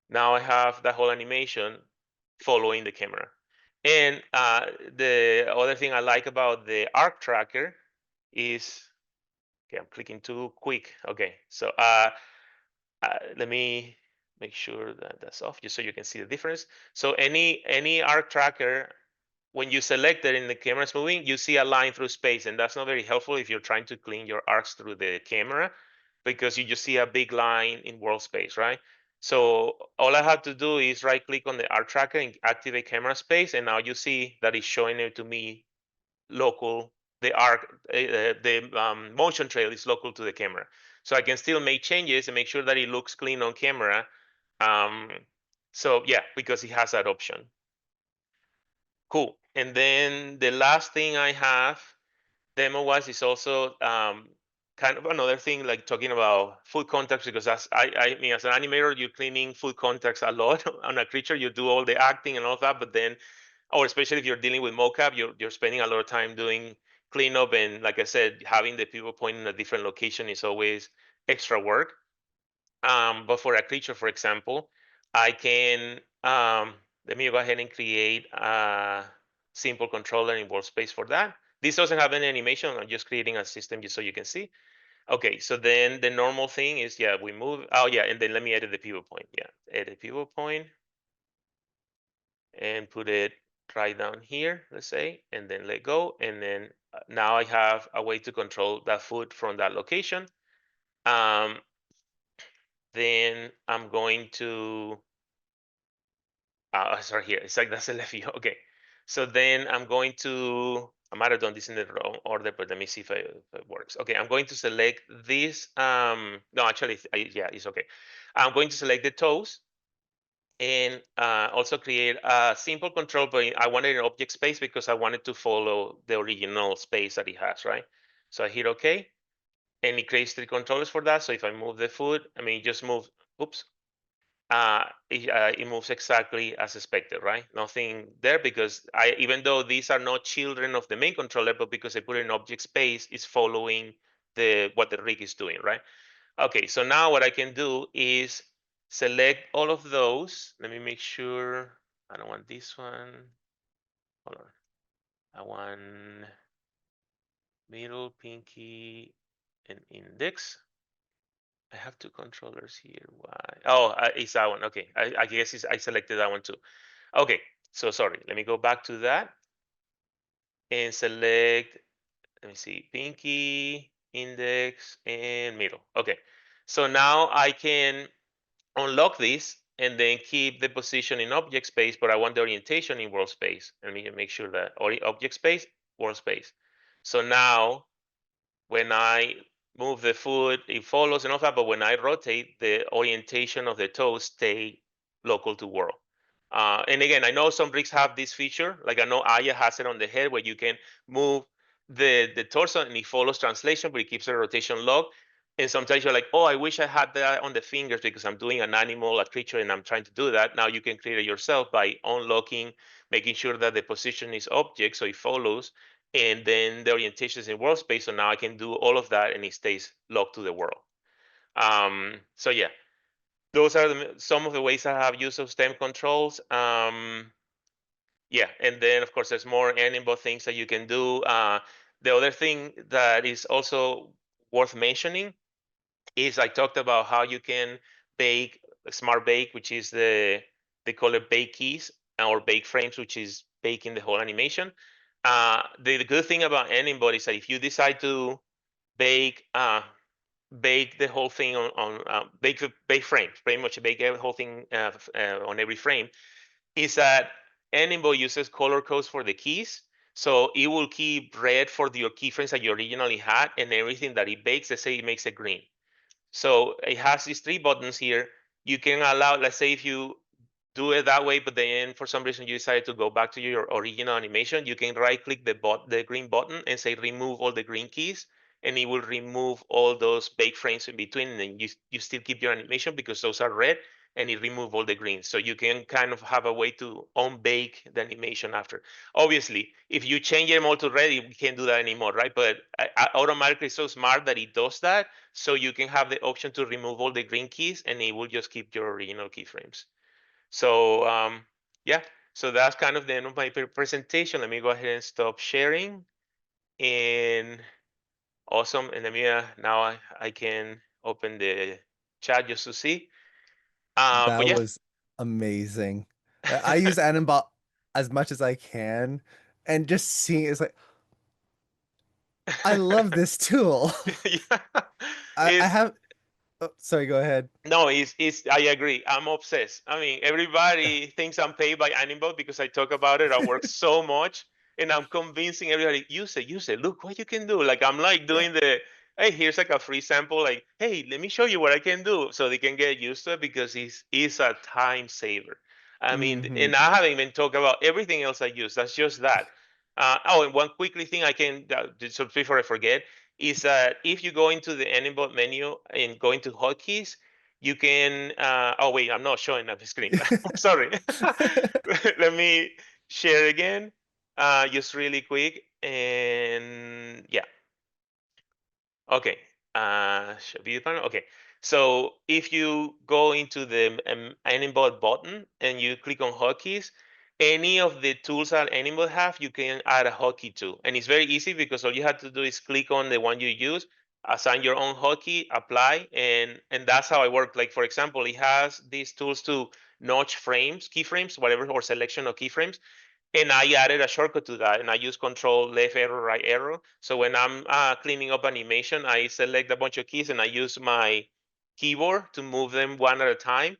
now I have the whole animation following the camera. And the other thing I like about the arc tracker is, okay, I'm clicking too quick. Okay, so let me make sure that that's off just so you can see the difference. So any arc tracker, when you select it and the camera's moving, you see a line through space, and that's not very helpful if you're trying to clean your arcs through the camera, because you just see a big line in world space, right? So all I have to do is right click on the arc tracker and activate camera space, and now you see that it's showing it to me local. The arc, the motion trail is local to the camera, so I can still make changes and make sure that it looks clean on camera. um, so yeah, because it has that option. Cool. And then the last thing I have demo wise is also kind of another thing, like talking about food context, because as I mean, as an animator, you're cleaning food context a lot on a creature. You do all the acting and all that, but then or especially if you're dealing with mocap, you're spending a lot of time doing cleanup, and like I said, having the pivot point in a different location is always extra work. But for a creature, for example, I can let me go ahead and create a simple controller in workspace for that. This doesn't have any animation. I'm just creating a system just so you can see. Okay, so then the normal thing is, yeah, we move. Oh, yeah, and then let me edit the pivot point. Yeah, edit pivot point and put it right down here, let's say, and then let go. And then now I have a way to control that foot from that location. Um, then I'm going to sorry, here. It's like that's a left view. Okay. So then I'm going to, I might have done this in the wrong order, but let me see if it works. Okay, I'm going to select this. No, actually, yeah, it's okay. I'm going to select the toes and also create a simple control, but I wanted an object space because I wanted to follow the original space that it has, right? So I hit OK, and it creates three controllers for that. So if I move the foot, I mean, just move, oops, it moves exactly as expected, right? Nothing there because even though these are not children of the main controller, but because I put it in object space, it's following what the rig is doing, right? Okay, so now what I can do is select all of those. Let me make sure I don't want this one. Hold on. I want middle, pinky, and index. I have two controllers here. Why? Oh, it's that one. Okay, I guess I selected that one too. Okay, so sorry. Let me go back to that and select, let me see, pinky, index, and middle. Okay, so now I can unlock this and then keep the position in object space, but I want the orientation in world space. Let me make sure that object space, world space. So now when I move the foot, it follows and all that, but when I rotate, the orientation of the toes stay local to world. And again, I know some rigs have this feature, like I know Aya has it on the head where you can move the torso and it follows translation, but it keeps the rotation locked. And sometimes you're like, oh, I wish I had that on the fingers because I'm doing an animal, a creature, and I'm trying to do that. Now you can create it yourself by unlocking, making sure that the position is object, so it follows, and then the orientation is in world space. So now I can do all of that and it stays locked to the world. So yeah, those are some of the ways I have used of stem controls. Yeah, and then of course there's more animal things that you can do. The other thing that is also worth mentioning is I talked about how you can bake smart bake, which is they call it bake keys or bake frames, which is baking the whole animation. The good thing about animBot is that if you decide to bake bake the whole thing on bake frames, pretty much bake the whole thing on every frame, is that animBot uses color codes for the keys. So it will keep red for your keyframes that you originally had, and everything that it bakes, let's say it makes it green. So it has these three buttons here. You can allow, let's say if you do it that way, but then for some reason you decide to go back to your original animation, you can right click the green button and say remove all the green keys, and it will remove all those bake frames in between, and then you still keep your animation because those are red, and it remove all the greens. So you can kind of have a way to unbake the animation after. Obviously, if you change them all to red, you can't do that anymore, right? But automatically it's so smart that it does that, so you can have the option to remove all the green keys, and it will just keep your original keyframes. So yeah, so that's kind of the end of my presentation. Let me go ahead and stop sharing. And awesome. And let me now I can open the chat just to see. That But yeah. was amazing. I use animBot as much as I can, and just seeing it's like I love this tool. Yeah, I it's have. Oh, sorry, go ahead. no, it's I agree. I'm obsessed. I mean, everybody thinks I'm paid by animal because I talk about it. I work so much, and I'm convincing everybody, use it, use it. Look what you can do. Like I'm like Yeah. doing hey, here's like a free sample. Like, hey, let me show you what I can do, so they can get used to it because it's a time saver. I mean, Hmm. and I haven't even talked about everything else I use. That's just that. Oh, and one quickly thing I can so before I forget is that if you go into the animbot menu and go into hotkeys, you can oh wait, I'm not showing up the screen. Sorry. Let me share again, just really quick. And yeah, okay. Should be the panel. Okay. So if you go into the animBot button and you click on hotkeys, any of the tools that animBot have, you can add a hotkey to. And it's very easy because all you have to do is click on the one you use, assign your own hotkey, apply, and that's how I work. Like for example, it has these tools to notch frames, keyframes, whatever, or selection of keyframes, and I added a shortcut to that, and I use control left arrow, right arrow. So when I'm cleaning up animation, I select a bunch of keys and I use my keyboard to move them one at a time.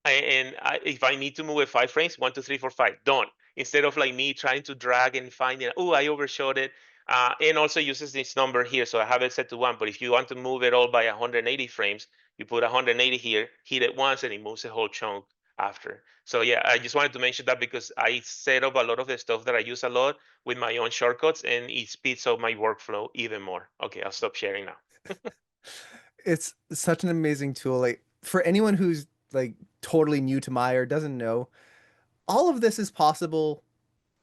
If I need to move it 5 frames, 1, 2, 3, 4, 5, done. Instead of like me trying to drag and find it, oh, I overshot it. And also uses this number here, so I have it set to 1. But if you want to move it all by 180 frames, you put 180 here, hit it once, and it moves the whole chunk after. So yeah, I just wanted to mention that because I set up a lot of the stuff that I use a lot with my own shortcuts, and it speeds up my workflow even more. Okay, I'll stop sharing now. It's such an amazing tool. Like for anyone who's like totally new to Maya or doesn't know, all of this is possible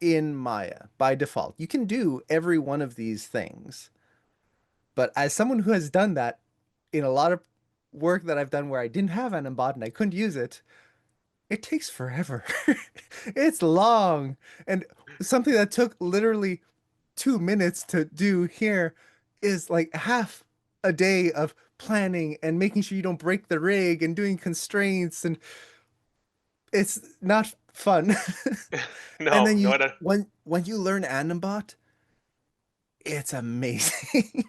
in Maya by default. You can do every one of these things. But as someone who has done that in a lot of work that I've done where I didn't have animBot and I couldn't use it, it takes forever. It's long. And something that took literally 2 minutes to do here is like half a day of planning and making sure you don't break the rig and doing constraints, and it's not fun. And No, then not a. when you learn animBot, it's amazing.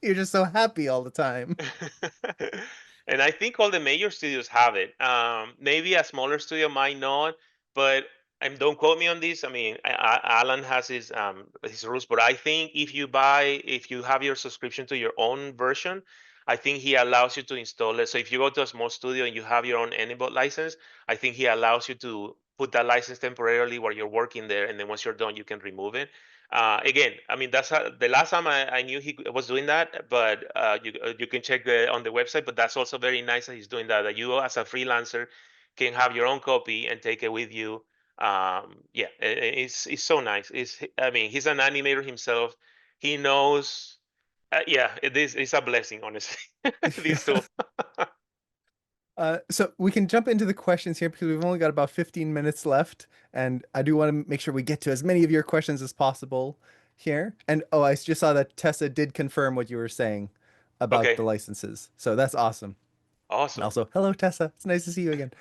You're just so happy all the time. And I think all the major studios have it. Maybe a smaller studio might not, but don't quote me on this. I mean, Alan has his rules, but I think if you have your subscription to your own version, I think he allows you to install it. So if you go to a small studio and you have your own AnyBot license, I think he allows you to put that license temporarily while you're working there, and then once you're done, you can remove it. Again, I mean, that's the last time I knew he was doing that, but you can check on the website. But that's also very nice that he's doing that. That you, as a freelancer, can have your own copy and take it with you. Yeah, it's so nice. I mean, he's an animator himself. He knows. Yeah, it is. It's a blessing, honestly. This Yeah. tool. So we can jump into the questions here because we've only got about 15 minutes left, and I do want to make sure we get to as many of your questions as possible here. And oh, I just saw that Tessa did confirm what you were saying about Okay, the licenses. So that's awesome. And awesome. also, hello, Tessa. It's nice to see you again.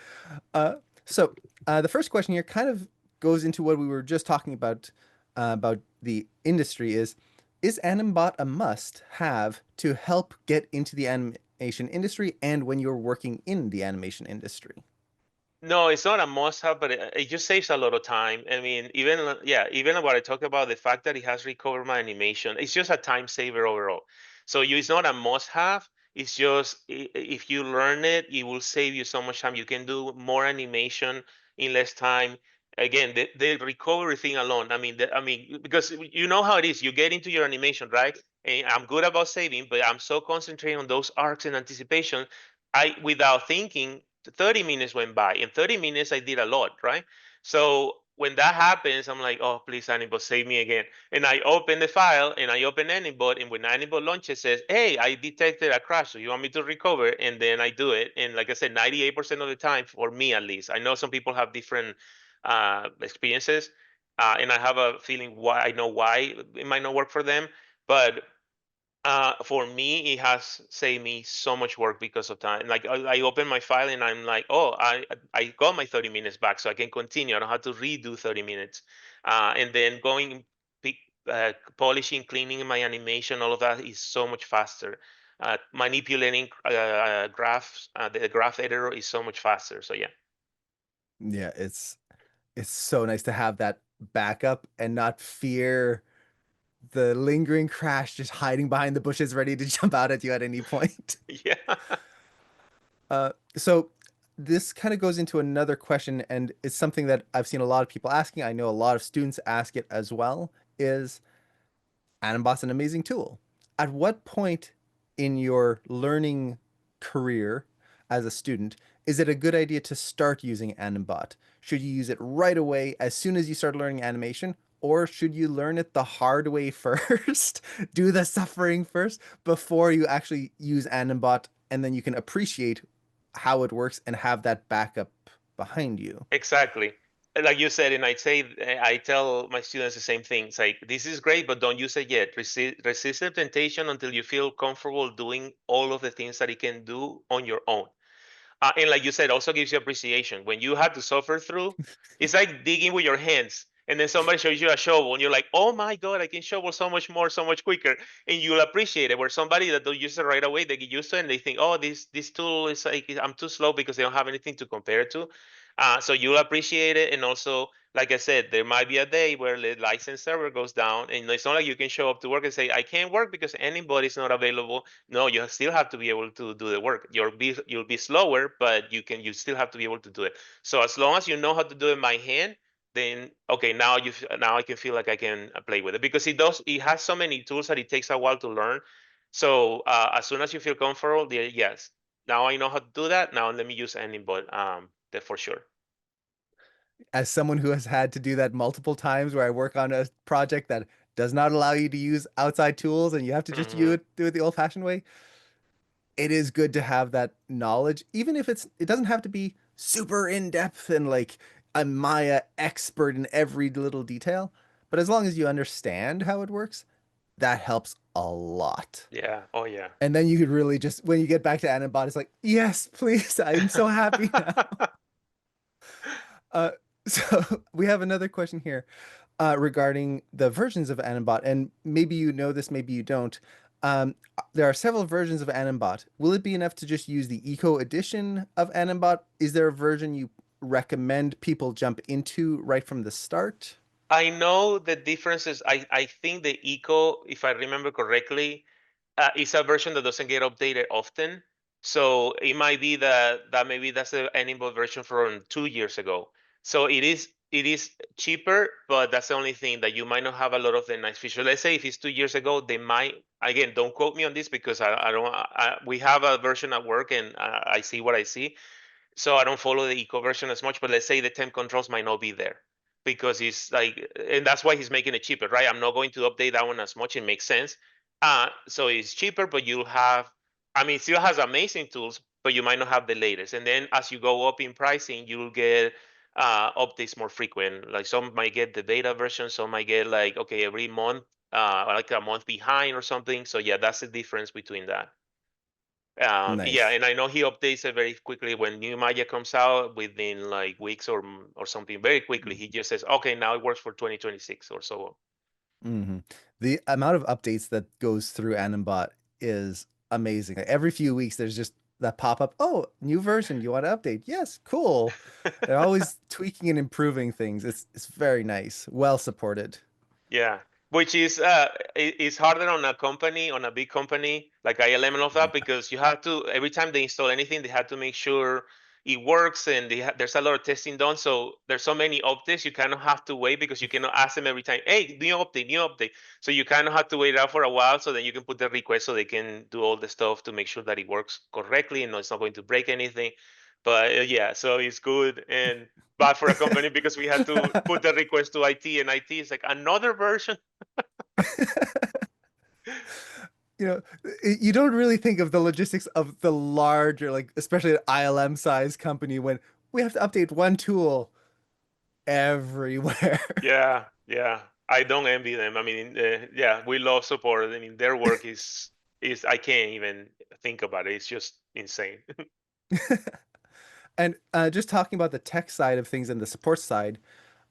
Uh, so the first question here kind of goes into what we were just talking about the industry is animBot a must have to help get into the animation industry and when you're working in the animation industry? No, it's not a must-have, but it just saves a lot of time. I mean, even what I talk about, the fact that it has recovered my animation, it's just a time saver overall. So it's not a must-have. It's just if you learn it, it will save you so much time. You can do more animation in less time. Again, the recovery thing alone. I mean, because you know how it is. You get into your animation, right? And I'm good about saving, but I'm so concentrated on those arcs and anticipation. Without thinking, 30 minutes went by. In 30 minutes, I did a lot, right? So when that happens, I'm like, oh, please, Anibot, save me again. And I open the file and I open Anibot. And when Anibot launches, it says, hey, I detected a crash. So you want me to recover? And then I do it. And like I said, 98% of the time, for me at least, I know some people have different experiences. And I have a feeling why I know why it might not work for them. But for me, it has saved me so much work because of time. Like I open my file and I'm like, oh, I got my 30 minutes back, so I can continue. I don't have to redo 30 minutes, and then going pick, polishing, cleaning my animation, all of that is so much faster. Manipulating graphs, the graph editor is so much faster. So yeah. Yeah, it's so nice to have that backup and not fear the lingering crash just hiding behind the bushes ready to jump out at you at any point. Yeah. So this kind of goes into another question, and it's something that I've seen a lot of people asking. I know a lot of students ask it as well. Is animBot's an amazing tool? At what point in your learning career as a student Is it a good idea to start using animBot? Should you use it right away as soon as you start learning animation? Or should you learn it the hard way first? Do the suffering first before you actually use animBot, and then you can appreciate how it works and have that backup behind you. Exactly. Like you said, and I tell my students the same thing. It's like, this is great, but don't use it yet. Resist the temptation until you feel comfortable doing all of the things that it can do on your own. And like you said, also gives you appreciation. When you have to suffer through, it's like digging with your hands. And then somebody shows you a shovel, and you're like, "Oh my God, I can shovel so much more, so much quicker," and you'll appreciate it. Where somebody that don't use it right away, they get used to it, and they think, "Oh, this tool is like I'm too slow," because they don't have anything to compare it to. So you'll appreciate it, and also, like I said, there might be a day where the license server goes down, and it's not like you can show up to work and say, "I can't work because anybody's not available." No, you still have to be able to do the work. You'll be slower, but you still have to be able to do it. So as long as you know how to do it by hand, then okay, now I can feel like I can play with it, because it has so many tools that it takes a while to learn. So as soon as you feel comfortable, yes, now I know how to do that. Now let me use animBot, for sure. As someone who has had to do that multiple times where I work on a project that does not allow you to use outside tools and you have to just Hmm. do it the old-fashioned way, it is good to have that knowledge, even if it doesn't have to be super in depth and like a Maya expert in every little detail. But as long as you understand how it works, that helps a lot. Yeah. Oh yeah. And then you could really just, when you get back to Animbot, it's like, yes, please, I'm so happy now. Uh, so we have another question here regarding the versions of Animbot, and maybe you know this, maybe you don't. There are several versions of Animbot. Will it be enough to just use the Eco edition of Animbot? Is there a version you recommend people jump into right from the start? I know the differences. I think the Eco, if I remember correctly, it's a version that doesn't get updated often. So it might be that maybe that's the animal version from 2 years ago. So it is cheaper, but that's the only thing, that you might not have a lot of the nice features. Let's say if it's 2 years ago, they might, again, don't quote me on this, because I don't we have a version at work, and I see what I see, so I don't follow the eco version as much. But let's say the temp controls might not be there, because it's like, and that's why he's making it cheaper, right? I'm not going to update that one as much. It makes sense. So it's cheaper, but you'll have, I mean, it still has amazing tools, but you might not have the latest. And then as you go up in pricing, you'll get updates more frequent. Like some might get the beta version, some might get like, okay, every month, like a month behind or something. So yeah, that's the difference between that. Yeah, Nice. and I know he updates it very quickly when new Maya comes out, within like weeks or something. Very quickly, he just says, "Okay, now it works for 2026 or so." Hmm. The amount of updates that goes through Animbot is amazing. Every few weeks, there's just that pop up. Oh, new version. You want to update? Yes, cool. They're always tweaking and improving things. It's very nice. Well supported. Yeah, which is it's harder on a company, on a big company like ILM and all that, Yeah. because you have to, every time they install anything, they have to make sure it works, and there's a lot of testing done. So there's so many updates, you kind of have to wait, because you cannot ask them every time, "Hey, new update, new update." So you kind of have to wait out for a while, so then you can put the request, so they can do all the stuff to make sure that it works correctly and it's not going to break anything. But yeah, so it's good and bad for a company, because we had to put the request to IT, and IT is like, "Another version." You know, you don't really think of the logistics of the larger, like especially an ILM size company when we have to update one tool everywhere. Yeah, yeah. I don't envy them. I mean, yeah, we love support. I mean, their work is I can't even think about it. It's just insane. And just talking about the tech side of things and the support side,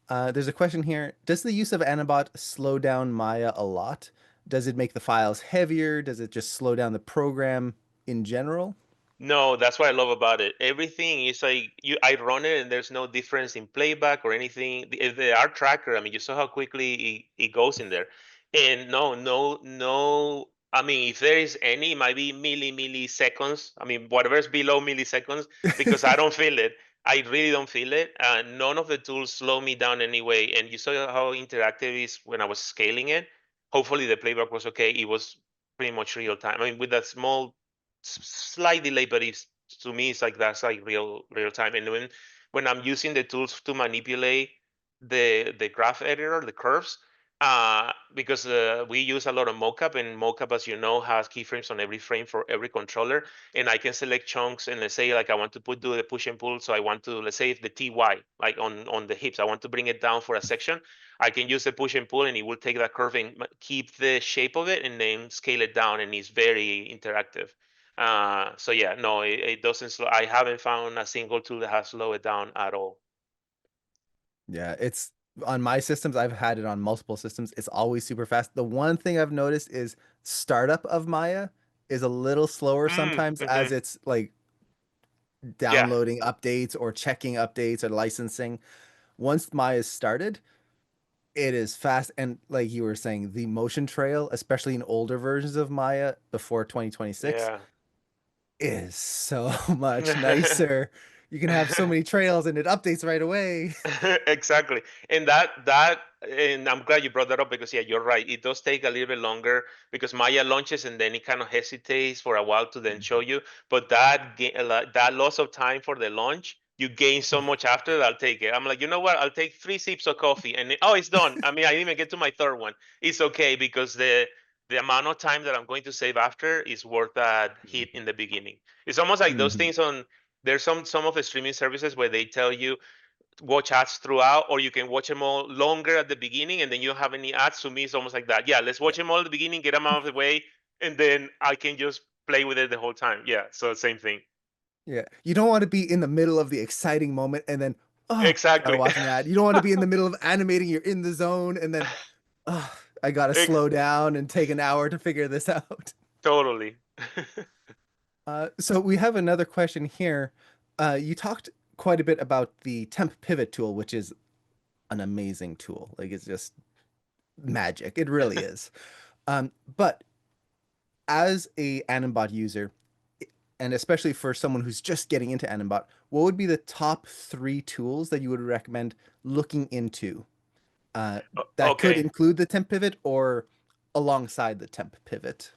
there's a question here. Does the use of Anabot slow down Maya a lot? Does it make the files heavier? Does it just slow down the program in general? No, that's what I love about it. Everything is like, I run it, and there's no difference in playback or anything. The art tracker, I mean, you saw how quickly it goes in there. And no, no, no. I mean, if there is any, it might be milliseconds. I mean, whatever is below milliseconds, because I don't feel it. I really don't feel it. None of the tools slow me down anyway. And you saw how interactive it is when I was scaling it. Hopefully the playback was okay. It was pretty much real time. I mean, with that small slight delay, but it's to me, it's like that's like real time. And when I'm using the tools to manipulate the graph editor, the curves, because we use a lot of mocap, and mocap, as you know, has keyframes on every frame for every controller, and I can select chunks, and let's say like I want to do the push and pull, so I want to, let's say if the TY, like on the hips, I want to bring it down for a section, I can use the push and pull, and it will take that curve and keep the shape of it, and then scale it down, and it's very interactive. So yeah, no, it doesn't slow. I haven't found a single tool that has slowed it down at all. Yeah, it's on my systems. I've had it on multiple systems. It's always super fast. The one thing I've noticed is startup of Maya is a little slower sometimes Mm-hmm. as it's like Yeah, downloading updates or checking updates or licensing. Once Maya's started, it is fast. And like you were saying, the motion trail, especially in older versions of Maya before 2026, yeah. is so much nicer. You can have so many trails and it updates right away. Exactly. And I'm glad you brought that up because yeah, you're right. It does take a little bit longer because Maya launches and then it kind of hesitates for a while to then show you. But that loss of time for the launch, you gain so much after that. I'll take it. I'm like, you know what? I'll take 3 sips of coffee and oh, it's done. I mean, I didn't even get to my third one. It's okay because the amount of time that I'm going to save after is worth that hit in the beginning. It's almost like those Mhm. things on there's some of the streaming services where they tell you watch ads throughout, or you can watch them all longer at the beginning and then you don't have any ads. To me, it's almost like that. Yeah, let's watch them all at the beginning, get them out of the way, and then I can just play with it the whole time. Yeah, so same thing. Yeah. You don't want to be in the middle of the exciting moment and then, oh, gotta Exactly. watch an ad. You don't want to be in the middle of animating, you're in the zone, and then, oh, I gotta Ex- slow down and take an hour to figure this out. totally. So we have another question here. You talked quite a bit about the temp pivot tool, which is an amazing tool. Like it's just magic. It really is. But as a animbot user, and especially for someone who's just getting into animbot, what would be the top three tools that you would recommend looking into? That could Okay. include the temp pivot or alongside the temp pivot.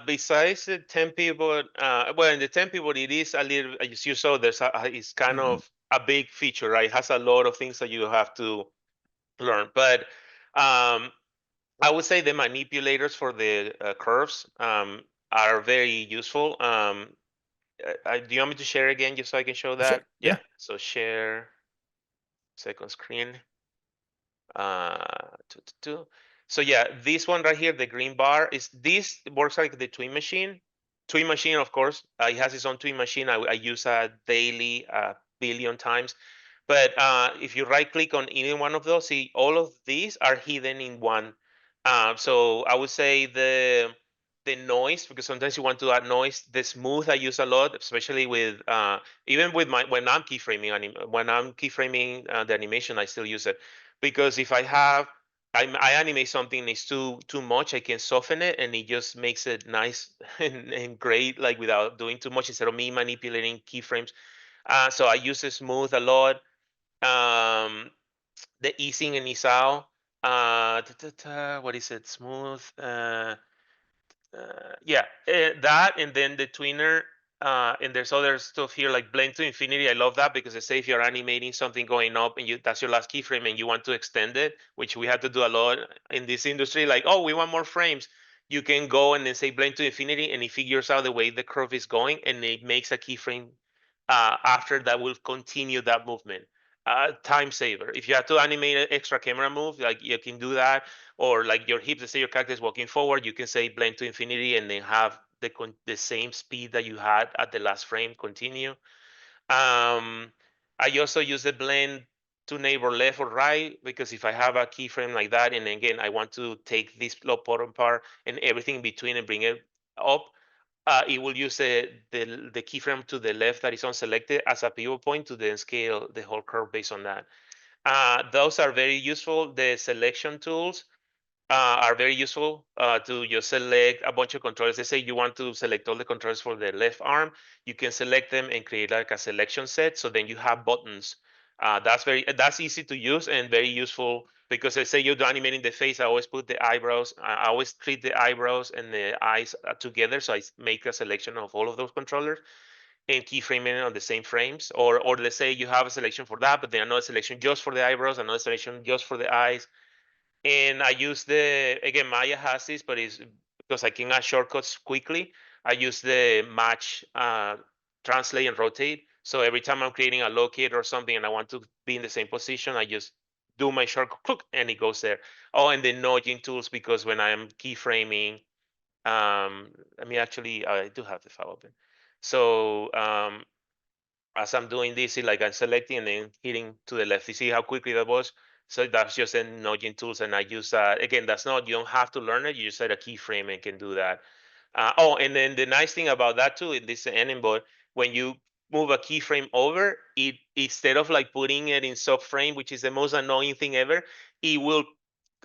Besides the 10 people, well, in the 10 people, it is a little, as you saw, it's kind Mhm. of a big feature, right? It has a lot of things that you have to learn. But um, I would say the manipulators for the curves are very useful. Do you want me to share again just so I can show Sure. that? Yeah. Yeah. So share second screen. Two, two, two. So yeah, this one right here, the green bar, is this works like the twin machine. Twin machine, of course, it has its own twin machine. I use that daily, a billion times. But if you right click on any one of those, see all of these are hidden in one. So I would say the noise, because sometimes you want to add noise. The smooth I use a lot, especially with even with my when I'm keyframing the animation, I still use it because if I animate something and it's too much, I can soften it and it just makes it nice and great, like without doing too much instead of me manipulating keyframes. So I use the smooth a lot. Um, the easing and ease out. What is it? Smooth. Yeah, that and then the tweener. And there's other stuff here like blend to infinity. I love that because they say if you're animating something going up and that's your last keyframe and you want to extend it, which we have to do a lot in this industry, like, oh, we want more frames. You can go and then say blend to infinity and it figures out the way the curve is going and it makes a keyframe after that will continue that movement. Time saver. If you have to animate an extra camera move, like you can do that, or like your hips, let's say your character is walking forward, you can say blend to infinity and then have the same speed that you had at the last frame continue. I also use the blend to neighbor left or right because if I have a keyframe like that, and again I want to take this bottom part and everything in between and bring it up, it will use the keyframe to the left that is unselected as a pivot point to then scale the whole curve based on that. Those are very useful. The selection tools are very useful to just select a bunch of controllers. Let's say you want to select all the controllers for the left arm, you can select them and create like a selection set. So then you have buttons That's easy to use and very useful because I say you're animating the face. I always put the eyebrows. I always treat the eyebrows and the eyes together. So I make a selection of all of those controllers and keyframing it on the same frames. Or let's say you have a selection for that, but then another selection just for the eyebrows, another selection just for the eyes. And I use the again Maya has this, but it's because I can add shortcuts quickly. I use the match, translate and rotate. So every time I'm creating a locator or something and I want to be in the same position, I just do my shortcut click, and it goes there. Oh, and the nudging tools because when I'm keyframing, I mean actually I do have the file open. So as I'm doing this, like I'm selecting and then hitting to the left. You see how quickly that was? So that's just a nudging tools, and I use again. That's not you don't have to learn it. You just set a keyframe and can do that. Oh, and then the nice thing about that too, in this animBot, when you move a keyframe over, it instead of like putting it in subframe, which is the most annoying thing ever, it will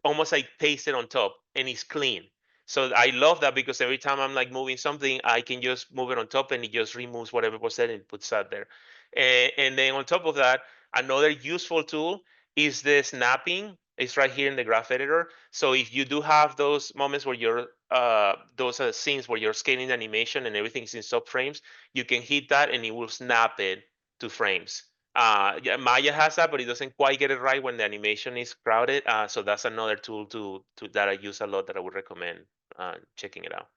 almost like paste it on top and it's clean. So I love that because every time I'm like moving something, I can just move it on top and it just removes whatever was there and puts that there. And then on top of that, another useful tool is the snapping. It's right here in the graph editor. So if you do have those moments where you're those are scenes where you're scaling the animation and everything's in subframes, you can hit that and it will snap it to frames. Yeah, Maya has that, but it doesn't quite get it right when the animation is crowded. So that's another tool to that I use a lot that I would recommend checking it out.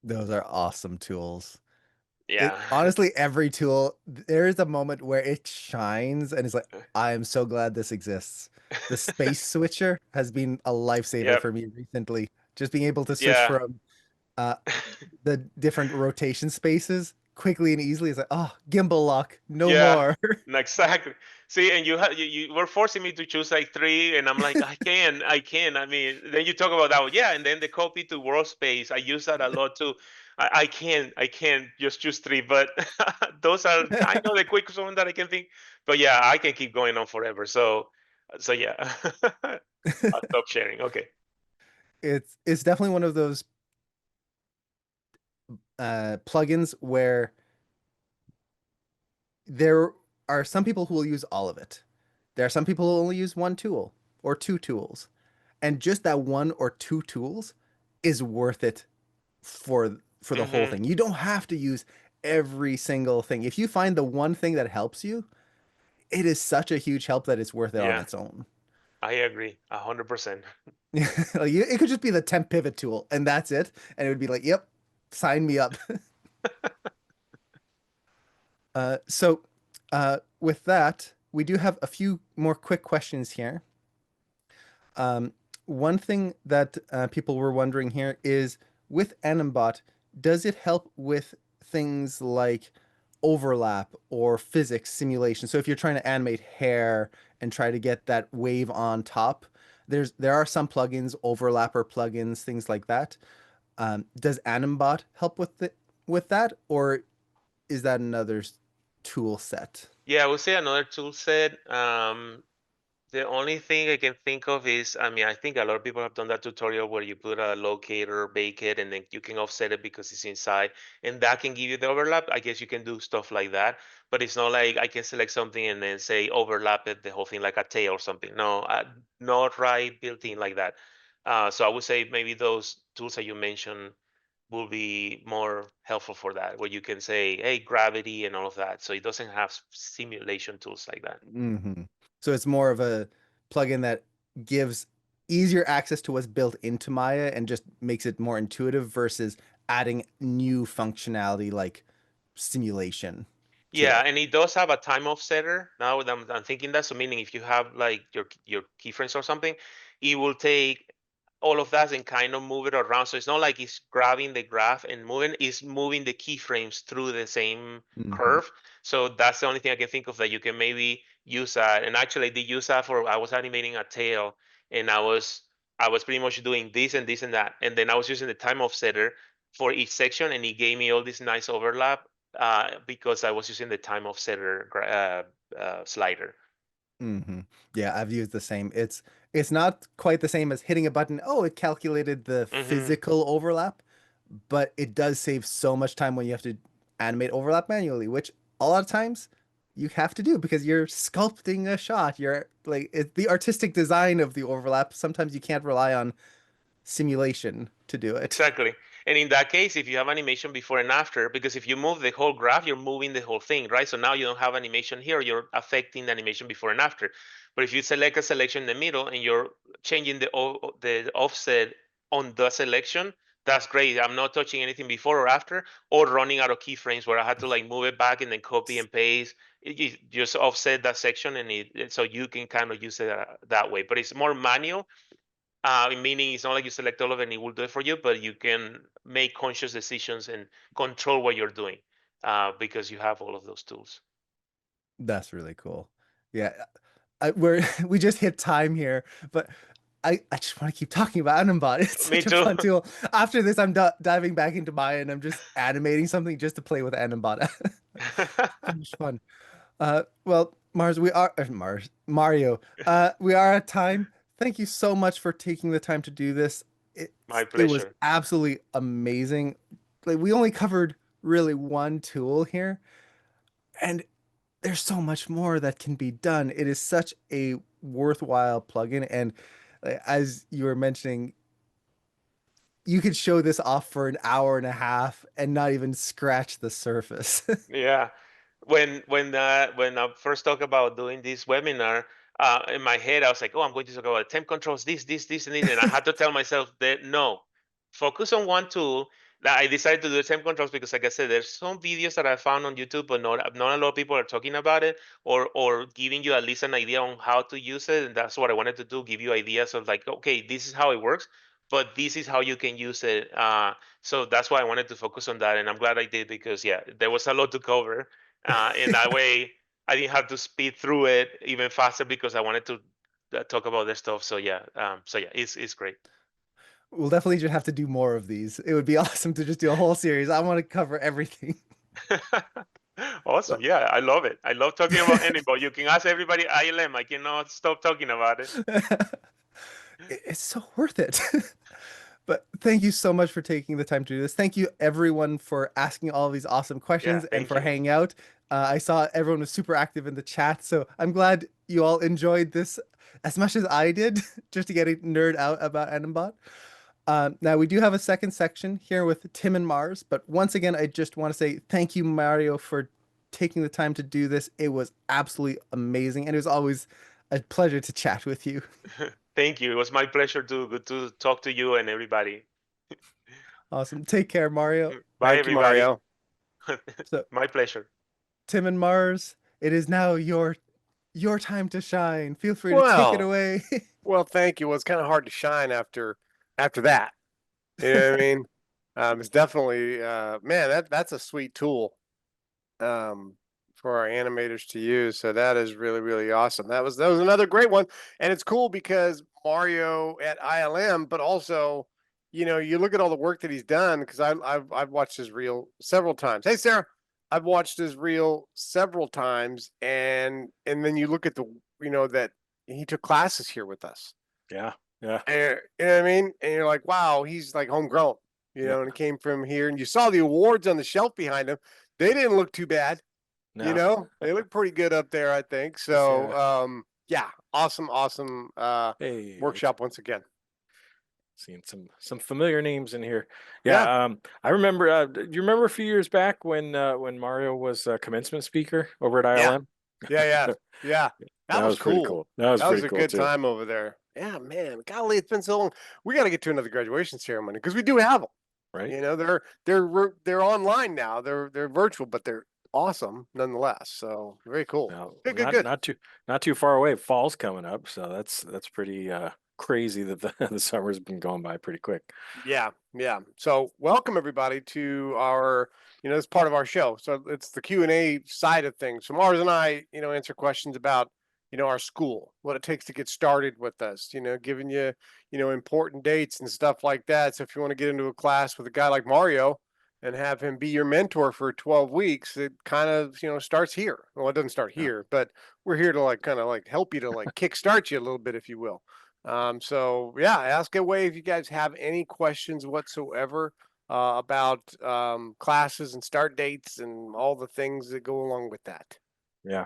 Those are awesome tools. It Yeah. honestly, every tool, there is a moment where it shines and it's like, I am so glad this exists. The space switcher has been a lifesaver Yep. for me recently. Just being able to switch Yeah. from uh the different rotation spaces quickly and easily is like, oh, gimbal lock, no Yeah, more. no, exactly. See, and you were forcing me to choose like three, and I'm like, I can. I mean, then you talk about that one, yeah, and then the copy to world space, I use that a lot too. I can just choose three, but those are kind of the quickest one that I can think. But yeah, I can keep going on forever. So yeah, I'll stop sharing. Okay. It's definitely one of those plugins where there are some people who will use all of it. There are some people who only use one tool or two tools. And just that one or two tools is worth it for the whole Mm-hmm. thing. You don't have to use every single thing. If you find the one thing that helps you, it is such a huge help that it's worth it on Yeah, its own. I agree, 100%. Like it could just be the temp pivot tool and that's it. And it would be like, yep, sign me up. With that, we do have a few more quick questions here. Um, One thing that people were wondering here is with animBot, does it help with things like overlap or physics simulation? So if you're trying to animate hair and try to get that wave on top, there are some plugins, overlapper plugins, things like that. Does animBot help with that, or is that another tool set? Yeah, I would say another tool set. The only thing I can think of is, I mean, I think a lot of people have done that tutorial where you put a locator, bake it, and then you can offset it because it's inside, and that can give you the overlap. I guess you can do stuff like that, but it's not like I can select something and then say overlap it, the whole thing like a tail or something. No, not right built in like that. So I would say maybe those tools that you mentioned will be more helpful for that, where you can say, hey, gravity and all of that. So it doesn't have simulation tools like that. Hmm. So it's more of a plugin that gives easier access to what's built into Maya and just makes it more intuitive versus adding new functionality like simulation to Yeah, it. and it does have a time offsetter. Now that I'm thinking that, so meaning if you have like your keyframes or something, it will take all of that and kind of move it around. So it's not like it's grabbing the graph and moving, it's moving the keyframes through the same Hmm. curve. So that's the only thing I can think of that you can maybe use that. And actually I did use that for I was animating a tail and I was pretty much doing this and this and that. And then I was using the time offsetter for each section and it gave me all this nice overlap because I was using the time offsetter slider. Hmm. Yeah, I've used the same. It's not quite the same as hitting a button. Oh, it calculated the Hmm. physical overlap, but it does save so much time when you have to animate overlap manually, which a lot of times you have to do because you're sculpting a shot. You're like the artistic design of the overlap. Sometimes you can't rely on simulation to do it. Exactly. And in that case, if you have animation before and after, because if you move the whole graph, you're moving the whole thing, right? So now you don't have animation here, you're affecting the animation before and after. But if you select a selection in the middle and you're changing the offset on the selection, that's great. I'm not touching anything before or after, or running out of keyframes where I had to like move it back and then copy and paste. You just offset that section and so you can kind of use it that way. But it's more manual, meaning it's not like you select all of it and it will do it for you, but you can make conscious decisions and control what you're doing, because you have all of those tools. That's really cool. Yeah, we just hit time here, but I just want to keep talking about animbot. It's Me such a too. fun tool. After this, I'm diving back into Maya and I'm just animating something just to play with animbot. So much fun. Well, Mario. We are at time. Thank you so much for taking the time to do this. My It was pleasure. absolutely amazing. Like we only covered really one tool here, and there's so much more that can be done. It is such a worthwhile plugin, and as you were mentioning, you could show this off for an hour and a half and not even scratch the surface. Yeah. When I first talked about doing this webinar, in my head I was like, oh, I'm going to talk about temp controls, this, and this, and I had to tell myself that no, focus on one tool. That I decided to do temp controls because, like I said, there's some videos that I found on YouTube, but not a lot of people are talking about it or giving you at least an idea on how to use it. And that's what I wanted to do, give you ideas of like, okay, this is how it works, but this is how you can use it. So that's why I wanted to focus on that, and I'm glad I did because yeah, there was a lot to cover, and that way I didn't have to speed through it even faster because I wanted to talk about this stuff. So yeah, it's great. We'll definitely just have to do more of these. It would be awesome to just do a whole series. I want to cover everything. Awesome, yeah, I love it. I love talking about animal. You can ask everybody ILM. I cannot stop talking about it. It's so worth it. But thank you so much for taking the time to do this. Thank you everyone for asking all these awesome Yeah, questions and thank for you. hanging out. I saw everyone was super active in the chat, so I'm glad you all enjoyed this as much as I did, just to get a nerd out about animbot. Now we do have a second section here with Tim and Mars, but once again, I just want to say thank you, Mario, for taking the time to do this. It was absolutely amazing, and it was always a pleasure to chat with you. Thank you. It was my pleasure to good to talk to you and everybody. Awesome. Take care, Mario. Bye, Thank you, everybody. Mario. So, My pleasure. Tim and Mars, it is now your time to shine. Feel free to take it Well, away. well, thank you. Well, it's kind of hard to shine after that. You know what I mean? It's definitely man, that's a sweet tool um for our animators to use. So that is really, really awesome. That was another great one. And it's cool because Mario at ILM, but also, you look at all the work that he's done, because I've watched his reel several times. Hey Sarah, I've watched his reel several times, and then you look at that he took classes here with us. Yeah, yeah, And, you know what I mean? And you're like, wow, he's like homegrown, yeah. and he came from here. And you saw the awards on the shelf behind him. They didn't look too bad. No, They look pretty good up there, I think. So, yeah, awesome hey, workshop once again. seeing some familiar names in here. Yeah. Yeah, I remember. Do you remember a few years back when Mario was a commencement speaker over at Yeah. ILM? Yeah. That was pretty cool. That was That was pretty a cool good too. time over there. Yeah, man. Golly, it's been so long. We got to get to another graduation ceremony because we do have them. Right? They're online now. They're virtual, but they're awesome nonetheless. So very cool. Now, Good. not too far away. Fall's coming up, so that's pretty crazy that the summer's been going by pretty quick. Yeah. So welcome everybody to our, this part of our show. So it's the Q&A side of things. So Mars and I, answer questions about, our school, what it takes to get started with us, giving you, important dates and stuff like that. So if you want to get into a class with a guy like Mario and have him be your mentor for 12 weeks, it kind of, starts here. Well, it doesn't start Yeah. here, but we're here to kind of help you to kickstart you a little bit, if you will. So yeah, ask away if you guys have any questions whatsoever about classes and start dates and all the things that go along with that. Yeah.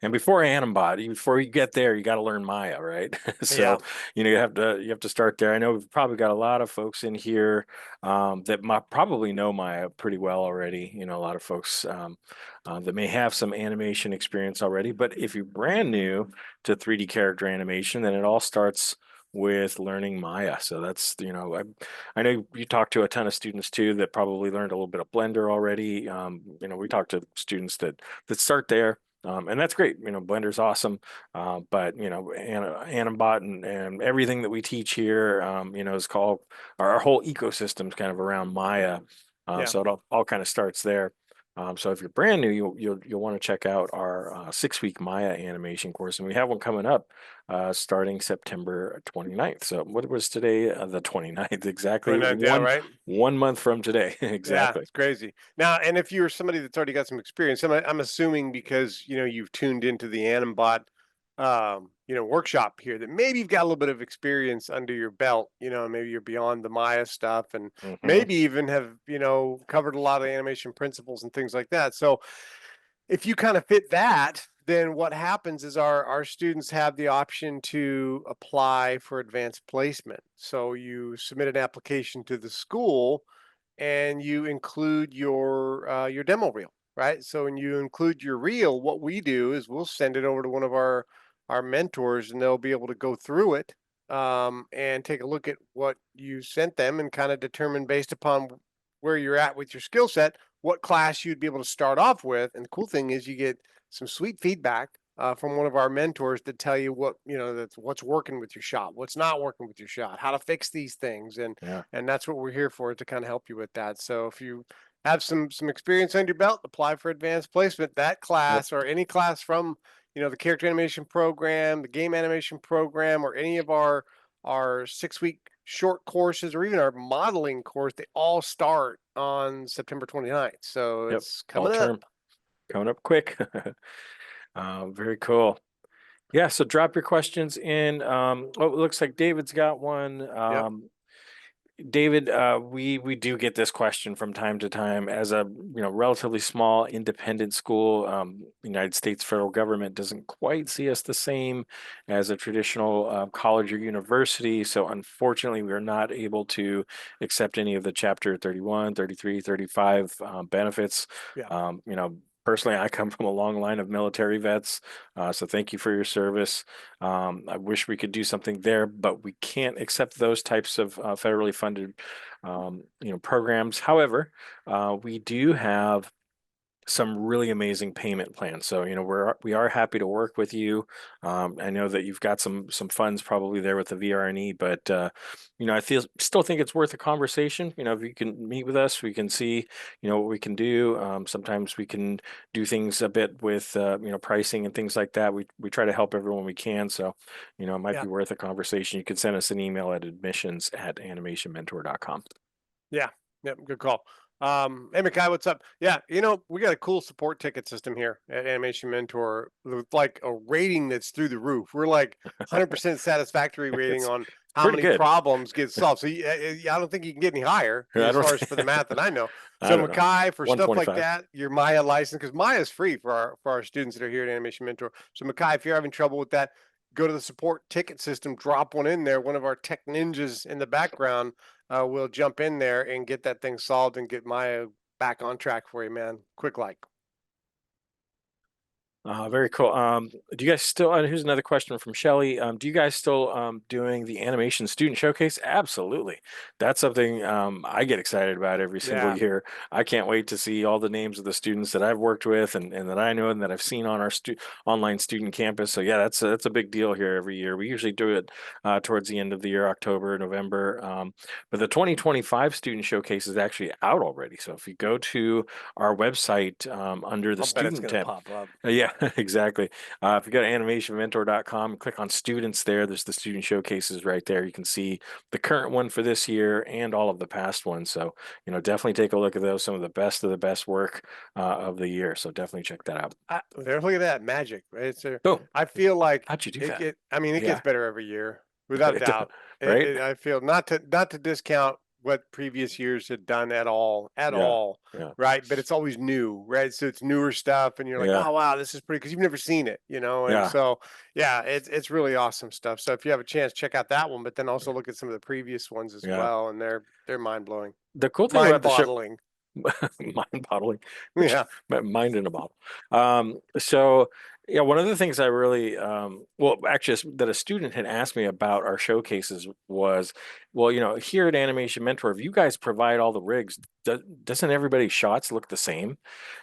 And before animBot, before you get there, you got to learn Maya, right? Yeah. So, you have to start there. I know we've probably got a lot of folks in here that probably know Maya pretty well already. A lot of folks that may have some animation experience already. But if you're brand new to 3D character animation, then it all starts with learning Maya. So that's, I know you talked to a ton of students too that probably learned a little bit of Blender already. We talked to students that start there. And that's great. Blender's awesome. But animBot and everything that we teach here, is called our whole ecosystem's kind of around Maya. Yeah. So it all kind of starts there. So if you're brand new, you'll want to check out our 6-week Maya animation course, and we have one coming up starting September 29th. So what was today? The 29th, exactly 29th, yeah, right. 1 month from today. Yeah, Exactly. it's crazy. Now, and if you're somebody that's already got some experience, I'm assuming because you've tuned into the animBot, workshop here, that maybe you've got a little bit of experience under your belt. Maybe you're beyond the Maya stuff, and Mhm. maybe even have covered a lot of animation principles and things like that. So if you kind of fit that, then what happens is our students have the option to apply for advanced placement. So you submit an application to the school, and you include your demo reel, right? So when you include your reel, what we do is we'll send it over to one of our mentors, and they'll be able to go through it and take a look at what you sent them, and kind of determine, based upon where you're at with your skill set, what class you'd be able to start off with. And the cool thing is you get some sweet feedback from one of our mentors to tell you that's what's working with your shot, what's not working with your shot, how to fix these things. And Yeah. that's what we're here for, to kind of help you with that. So if you have some experience under your belt, apply for advanced placement. That class, or any class from the character animation program, the game animation program, or any of our 6-week short courses, or even our modeling course, they all start on September 29th. So Yep. it's Fall coming up. term coming up quick. Very cool. Yeah, so drop your questions in. It looks like David's got one. Yep. David, we do get this question from time to time. As a relatively small independent school, the United States federal government doesn't quite see us the same as a traditional college or university. So unfortunately, we're not able to accept any of the Chapter 31, 33, 35 benefits. Yeah. Personally, I come from a long line of military vets, so thank you for your service. I wish we could do something there, but we can't accept those types of federally funded, programs. However, we do have some really amazing payment plans. So, we are happy to work with you. I know that you've got some funds probably there with the VRNE, but I still think it's worth a conversation. If you can meet with us, we can see, what we can do. Sometimes we can do things a bit with pricing and things like that. We try to help everyone we can. So, it might be worth a conversation. You can send us an email at admissions@animationmentor.com. Yeah. Yep. Good call. Hey, Mikhail, what's up? Yeah, we got a cool support ticket system here at Animation Mentor with like a rating that's through the roof. We're like 100% satisfactory rating It's on how pretty many good. problems get solved. So I don't think you can get any higher I as don't far as for the math that I know. I So don't know. Mikhail, for stuff like 125. that, your Maya license, because Maya is free for our students that are here at Animation Mentor. So Mikhail, if you're having trouble with that, go to the support ticket system, drop one in there. One of our tech ninjas in the background will jump in there and get that thing solved and get Maya back on track for you, man. Quick like. Very cool. Do you guys still, here's another question from Shelly. Do you guys still doing the animation student showcase? Absolutely. That's something I get excited about every single Yeah. year. I can't wait to see all the names of the students that I've worked with and that I know and that I've seen on our online student campus. So yeah, that's a big deal here every year. We usually do it towards the end of the year, October, November. But the 2025 student showcase is actually out already. So if you go to our website under the I'll bet it's student gonna tab, pop up. yeah, exactly. If you go to animationmentor.com, click on students there. There's the student showcases right there. You can see the current one for this year and all of the past ones. So, definitely take a look at those. Some of the best work of the year. So definitely check that out. There, look at that magic. Right? Boom. I feel like How'd you do it that? it Yeah. gets better every year, without a doubt. Right? I feel not to discount what previous years had done at all, Yeah. Yeah. right? But it's always new, right? So it's newer stuff, and you're like, Yeah. oh wow, this is pretty, because you've never seen it, and Yeah. so yeah, it's really awesome stuff. So if you have a chance, check out that one, but then also look at some of the previous ones as Yeah. well, and they're mind blowing, The cool thing mind about the show, boggling. mind bottling, Yeah, mind in a bottle. So yeah, one of the things I really, well, actually, that a student had asked me about our showcases was, well, here at Animation Mentor, if you guys provide all the rigs, doesn't everybody's shots look the same?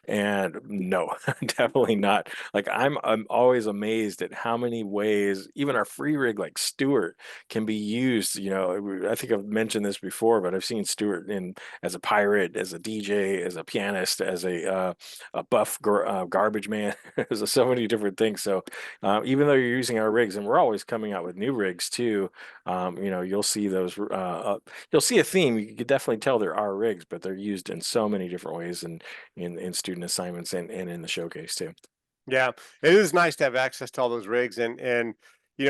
And no, definitely not. Like I'm always amazed at how many ways even our free rig like Stuart can be used. I think I've mentioned this before, but I've seen Stuart in as a pirate, as a DJ, as a pianist, as a buff garbage man. There's so many different things. So even though you're using our rigs, and we're always coming out with new rigs too, you'll see those. You'll see a theme. You can definitely tell there are rigs, but they're used in so many different ways, and in student assignments and in the showcase too. yeah, it is nice to have access to all those rigs, and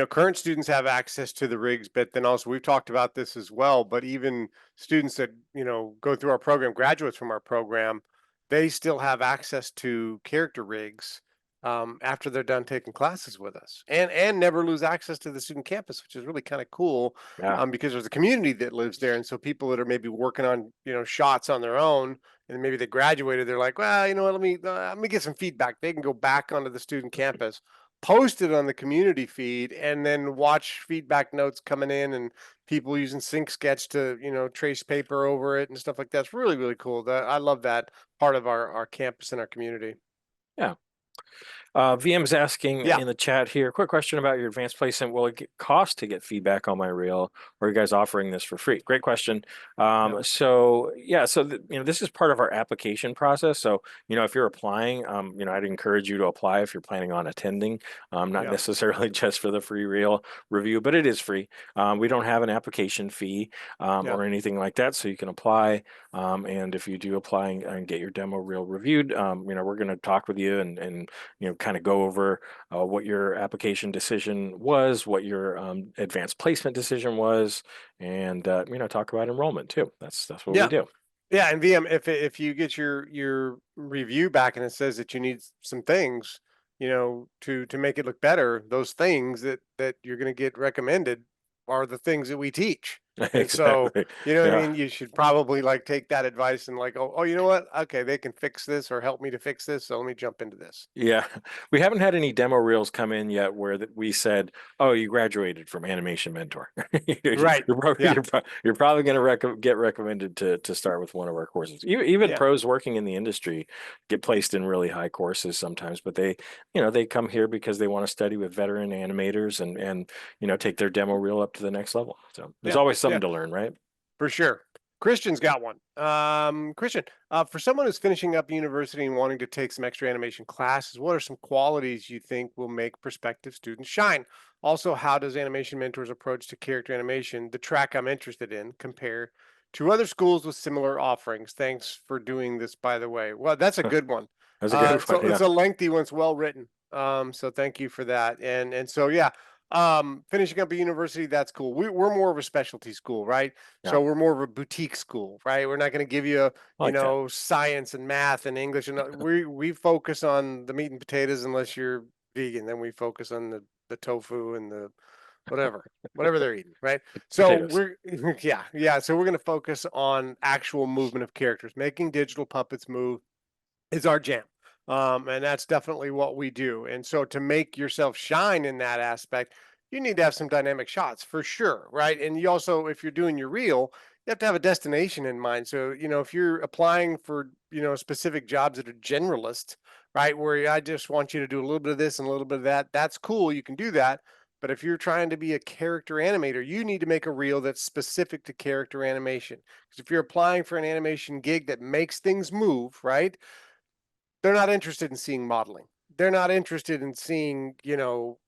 current students have access to the rigs, but then also we've talked about this as well. But even students that go through our program, graduates from our program, they still have access to character rigs after they're done taking classes with us, and never lose access to the student campus, which is really kind of cool. Yeah. Because there's a community that lives there, and so people that are maybe working on shots on their own, and maybe they graduated, they're like, well, you know what, let me get some feedback. They can go back onto the student campus, post it on the community feed, and then watch feedback notes coming in, and people using Sync Sketch to trace paper over it and stuff like that. It's really, really cool. I love that part of our campus and our community. Yeah. VM's asking Yeah. in the chat here, quick question about your advanced placement. Will it cost to get feedback on my reel, or are you guys offering this for free? Great question. So this is part of our application process. So, if you're applying, I'd encourage you to apply if you're planning on attending, not necessarily just for the free reel review, but it is free. We don't have an application fee or anything like that. So you can apply. And if you do apply and get your demo reel reviewed, we're going to talk with you and kind of go over what your application decision was, what your advanced placement decision was, and talk about enrollment too. That's what we do. Yeah, and VM, if you get your review back and it says that you need some things, to make it look better, those things that you're going to get recommended are the things that we teach. And so, Exactly. what I mean? You should probably take that advice and oh, you know what? Okay, they can fix this or help me to fix this. So let me jump into this. Yeah, we haven't had any demo reels come in yet where we said, "Oh, you graduated from Animation Mentor." Right. You're probably going to get recommended to start with one of our courses. Even pros working in the industry get placed in really high courses sometimes, but they come here because they want to study with veteran animators and take their demo reel up to the next level. So there's always something to learn, right? For sure. Christian's got one. Christian, for someone who's finishing up university and wanting to take some extra animation classes, what are some qualities you think will make prospective students shine? Also, how does Animation Mentor's approach to character animation, the track I'm interested in, compare to other schools with similar offerings? Thanks for doing this, by the way. Well, that's a good one. That's a good one. It's a lengthy one. It's well written. So thank you for that. And so, finishing up a university, that's cool. We're more of a specialty school, right? So we're more of a boutique school, right? We're not going to give you science and math and English, and we focus on the meat and potatoes. Unless you're vegan, then we focus on the tofu and the whatever they're eating, right? So Potatoes. so we're going to focus on actual movement of characters. Making digital puppets move is our jam. And that's definitely what we do. And so to make yourself shine in that aspect, you need to have some dynamic shots for sure, right? And you also, if you're doing your reel, you have to have a destination in mind. So, if you're applying for, specific jobs that are generalist, right, where I just want you to do a little bit of this and a little bit of that, that's cool. You can do that. But if you're trying to be a character animator, you need to make a reel that's specific to character animation. Because if you're applying for an animation gig that makes things move, right, they're not interested in seeing modeling. They're not interested in seeing,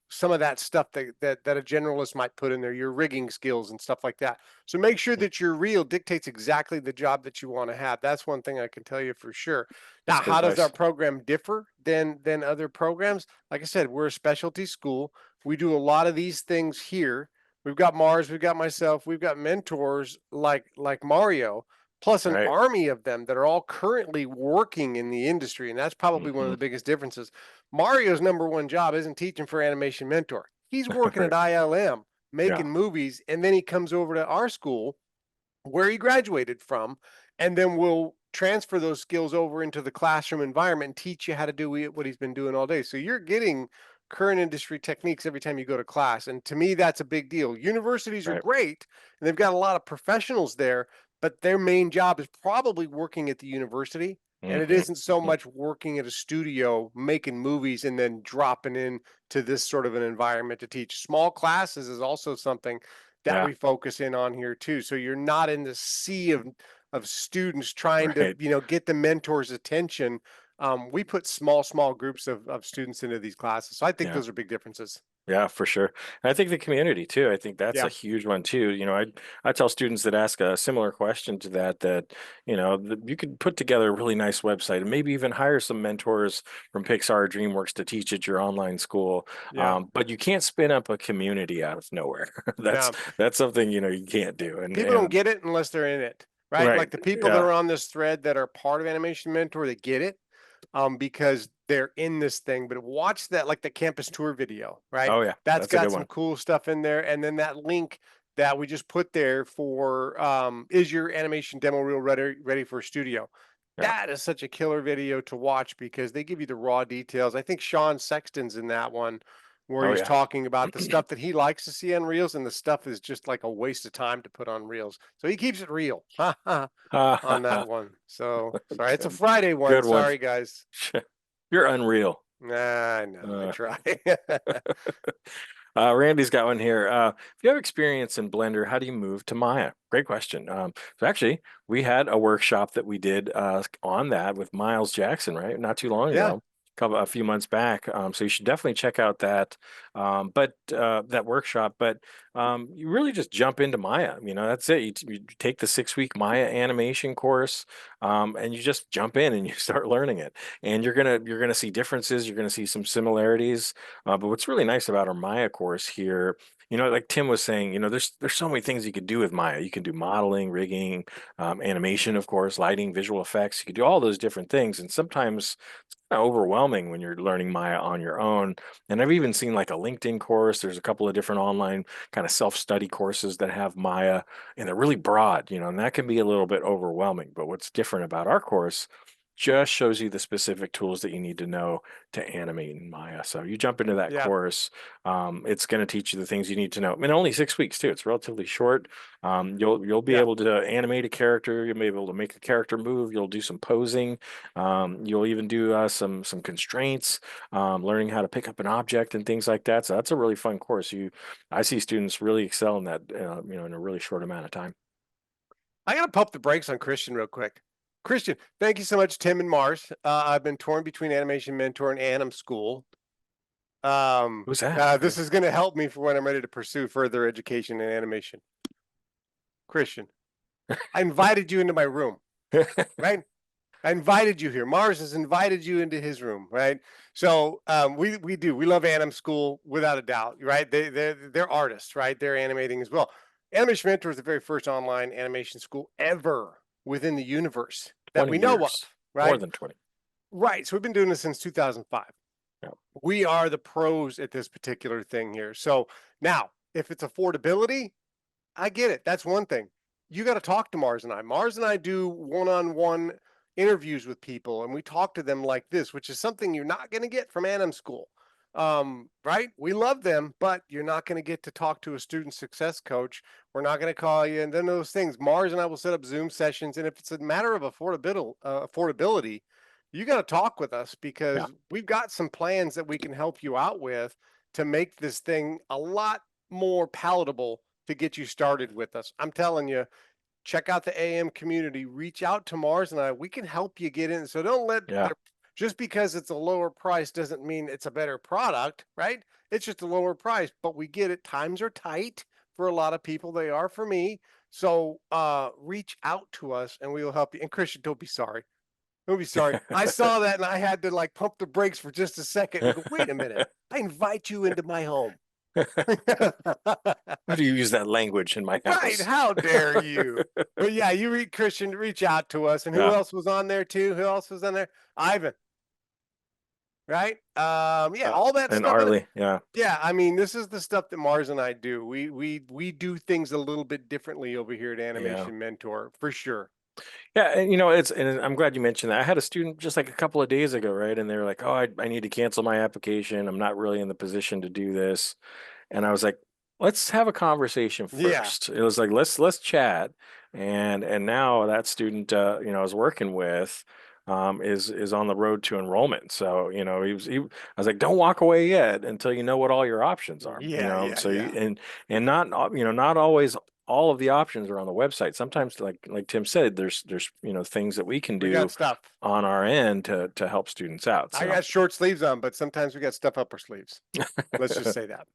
some of that stuff that a generalist might put in there, your rigging skills and stuff like that. So make sure that your reel dictates exactly the job that you want to have. That's one thing I can tell you for sure. Now, how does our program differ than other programs? Like I said, we're a specialty school. We do a lot of these things here. we've got Mars, we've got myself, we've got mentors like Mario, plus an Right. army of them that are all currently working in the industry. And that's probably one of the biggest differences. Mario's number one job isn't teaching for Animation Mentor. He's working at ILM, Yeah. making movies, and then he comes over to our school where he graduated from, and then we'll transfer those skills over into the classroom environment and teach you how to do what he's been doing all day. So you're getting current industry techniques every time you go to class. And to me, that's a big deal. Universities are Right. great and they've got a lot of professionals there, but their main job is probably working at the university. And it isn't so much working at a studio, making movies, and then dropping in to this sort of an environment to teach. Small classes is also something that Yeah. we focus in on here too. So you're not in the sea of students trying to, Right. get the mentor's attention. We put small groups of students into these classes. So I think Yeah. those are big differences. Yeah, for sure. And I think the community too. I think that's Yeah. a huge one too. I tell students that ask a similar question to that you could put together a really nice website and maybe even hire some mentors from Pixar or DreamWorks to teach at your online school. Yeah. But you can't spin up a community out of nowhere. That's Now, that's something you can't do. people don't get it unless they're in it, right? Right. Like the people that Yeah. are on this thread that are part of Animation Mentor, they get it. Because they're in this thing. But watch that, like the campus tour video, right? Oh yeah, That's that's a got good some one. cool stuff in there. And then that link that we just put there for is your animation demo reel ready for studio? Yeah. That is such a killer video to watch because they give you the raw details. I think Sean Sexton's in that one where Oh he's yeah. talking about the stuff that he likes to see on reels, and the stuff is just like a waste of time to put on reels. So he keeps it real on that one. So sorry, it's a Good, Friday one. good one. Sorry, guys. You're unreal. Nah, no, I Uh, try. Randy's got one here. If you have experience in Blender, how do you move to Maya? Great question. So actually, we had a workshop that we did on that with Miles Jackson, right? Not too long Yeah. ago, a few months back. So you should definitely check out that. But that workshop. But you really just jump into Maya. That's it. You take the 6-week Maya animation course, and you just jump in and you start learning it. And you're gonna see differences. You're gonna see some similarities. But what's really nice about our Maya course here, like Tim was saying, there's so many things you could do with Maya. You can do modeling, rigging, animation, of course, lighting, visual effects. You could do all those different things. And sometimes it's kind of overwhelming when you're learning Maya on your own. And I've even seen like a LinkedIn course. There's a couple of different online kind of self-study courses that have Maya, and they're really broad, and that can be a little bit overwhelming. But what's different about our course just shows you the specific tools that you need to know to animate in Maya. So you jump into that Yeah. course, it's going to teach you the things you need to know. I mean, only 6 weeks too. It's relatively short. You'll be Yeah. able to animate a character. You'll be able to make a character move. You'll do some posing. You'll even do some constraints, learning how to pick up an object and things like that. So that's a really fun course. I see students really excel in that, in a really short amount of time. I got to pump the brakes on Christian real quick. Christian, thank you so much, Tim and Mars. I've been torn between Animation Mentor and Anim School. Who's that? This is going to help me for when I'm ready to pursue further education in animation. Christian, I invited you into my room, right? I invited you here. Mars has invited you into his room, right? So we love Anim School without a doubt, right? They're artists, right? They're animating as well. Animation Mentor is the very first online animation school ever within the universe that 20 we know of, years, right? more than 20. Right. So we've been doing this since 2005. Yeah. We are the pros at this particular thing here. So now, if it's affordability, I get it. That's one thing. You got to talk to Mars and I. Mars and I do one-on-one interviews with people, and we talk to them like this, which is something you're not going to get from Anim School. Right? We love them, but you're not going to get to talk to a student success coach. We're not going to call you, and then those things. Mars and I will set up Zoom sessions, and if it's a matter of affordability, you got to talk with us because Yeah. we've got some plans that we can help you out with to make this thing a lot more palatable to get you started with us. I'm telling you, check out the AM community, reach out to Mars and I, we can help you get in. So don't let Yeah. just because it's a lower price doesn't mean it's a better product, right? It's just a lower price, but we get it. Times are tight for a lot of people. They are for me. So reach out to us and we will help you. And Christian, don't be sorry. Don't be sorry. I saw that and I had to like pump the brakes for just a second and go, wait a minute. I invite you into my home. How do you use that language in my Right? house? How dare you? But yeah, you read Christian, reach out to us. And who Yeah. else was on there too? Who else was on there? Ivan. Right? Yeah, all that And stuff. Arlie, yeah. Yeah, I mean, this is the stuff that Mars and I do. We do things a little bit differently over here at Animation Mentor, for sure. Yeah, and and I'm glad you mentioned that. I had a student just like a couple of days ago, right? And they were like, "Oh, I need to cancel my application. I'm not really in the position to do this." And I was like, "Let's have a conversation Yeah. first." It was like, "Let's chat." And now that student, I was working with, is on the road to enrollment. So, I was like, "Don't walk away yet until you know what all your options are." So and not always all of the options are on the website. Sometimes, like Tim said, there's things that we can We got do stuff. on our end to help students out. I So got short sleeves on, but sometimes we got stuff up our sleeves. Let's just say that.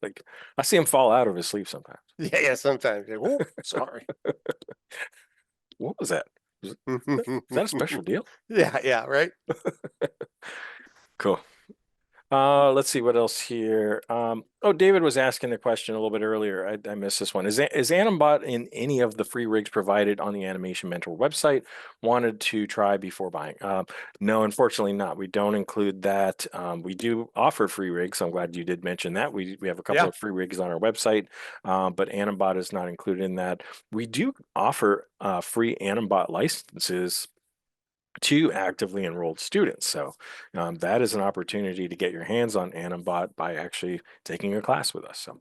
like I see him fall out of his sleeve sometimes. Yeah, sometimes. Oh, sorry. What was that? Is that a special deal? Yeah, right. Cool. Let's see what else here. David was asking the question a little bit earlier. I missed this one. Is animBot in any of the free rigs provided on the Animation Mentor website? Wanted to try before buying. No, unfortunately not. We don't include that. We do offer free rigs. I'm glad you did mention that. We have a couple of free rigs on our website, but animBot is not included in that. We do offer free animBot licenses to actively enrolled students. So that is an opportunity to get your hands on animBot by actually taking a class with us. So.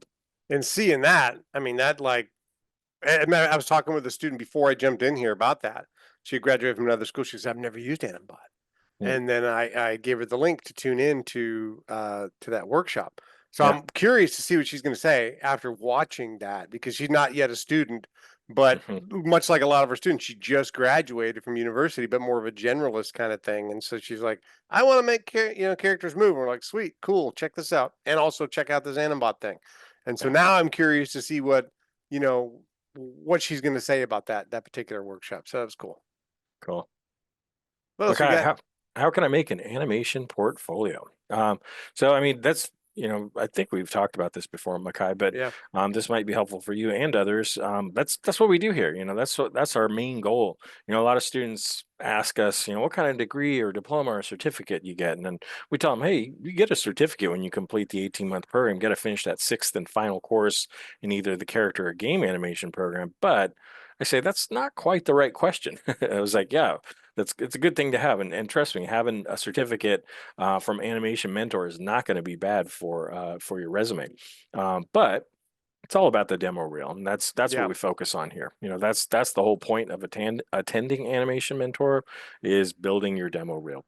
And seeing that, I mean, that I was talking with a student before I jumped in here about that. She graduated from another school. She said, "I've never used animBot." And then I gave her the link to tune in to that workshop. So I'm curious to see what she's going to say after watching that, because she's not yet a student, but much like a lot of our students, she just graduated from university, but more of a generalist kind of thing. And so she's like, "I want to make characters move." And we're like, "Sweet, cool, check this out, and also check out this animBot thing." And so now I'm curious to see what she's going to say about that particular workshop. So that was cool. Cool. What else we got? How can I make an animation portfolio? So I mean, that's I think we've talked about this before, Makai, but this might be helpful for you and others. That's what we do here. That's our main goal. A lot of students ask us, what kind of degree or diploma or certificate you get, and then we tell them, hey, you get a certificate when you complete the 18-month program. You got to finish that 6th and final course in either the character or game animation program. But I say that's not quite the right question. I was like, yeah. It's a good thing to have, and trust me, having a certificate from Animation Mentor is not going to be bad for your resume. But it's all about the demo reel, and that's what we focus on here. That's the whole point of attending Animation Mentor is building your demo reel.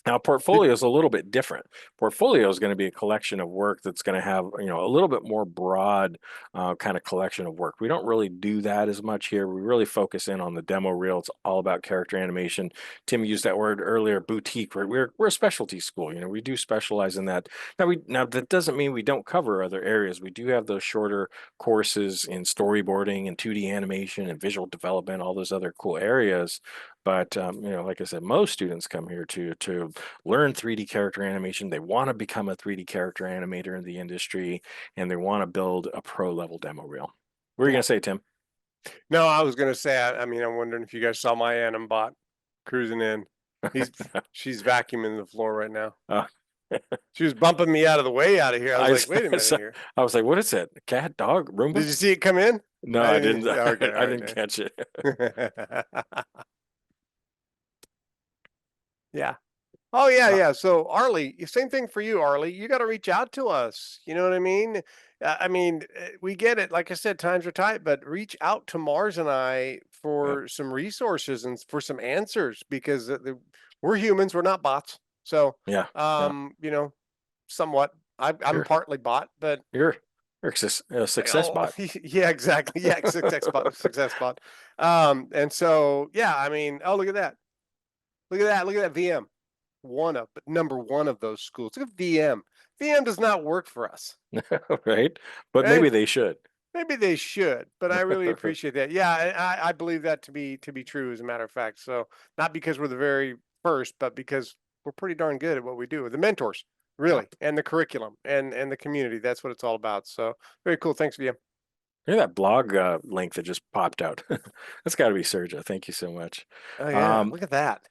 Now, portfolio is a little bit different. Portfolio is going to be a collection of work that's going to have, a little bit more broad kind of collection of work. We don't really do that as much here. We really focus in on the demo reel. It's all about character animation. Tim used that word earlier, boutique. We're a specialty school. We do specialize in that. Now that doesn't mean we don't cover other areas. We do have those shorter courses in storyboarding and 2D animation and visual development, all those other cool areas. But like I said, most students come here to learn 3D character animation. They want to become a 3D character animator in the industry, and they want to build a pro level demo reel. What are you gonna say, Tim? No, I was gonna say. I'm wondering if you guys saw my animBot cruising in. She's vacuuming the floor right now. She was bumping me out of the way out of here. I was like, wait a minute here. I was like, what is it? Cat, dog, Roomba? Did you see it come in? No, I didn't. Okay, I didn't catch it. Yeah. Oh yeah. So Arlie, same thing for you, Arlie. You got to reach out to us. You know what I mean? We get it. Like I said, times are tight, but reach out to Mars and I for some resources and for some answers, because we're humans. We're not bots. So somewhat. I'm partly bot, but you're a success bot. Yeah, exactly. Yeah, success bot. And so I mean, oh, look at that. Look at that VM. Number one of those schools. Look at VM. VM does not work for us. Right? But maybe they should. Maybe they should, but I really appreciate that. Yeah, I believe that to be true, as a matter of fact. So not because we're the very first, but because we're pretty darn good at what we do. The mentors. really, and the curriculum and the community. That's what it's all about. So very cool. Thanks, VM. Hear that blog link that just popped out. That's got to be Sergio. Thank you so much. Oh yeah, Um, look at that.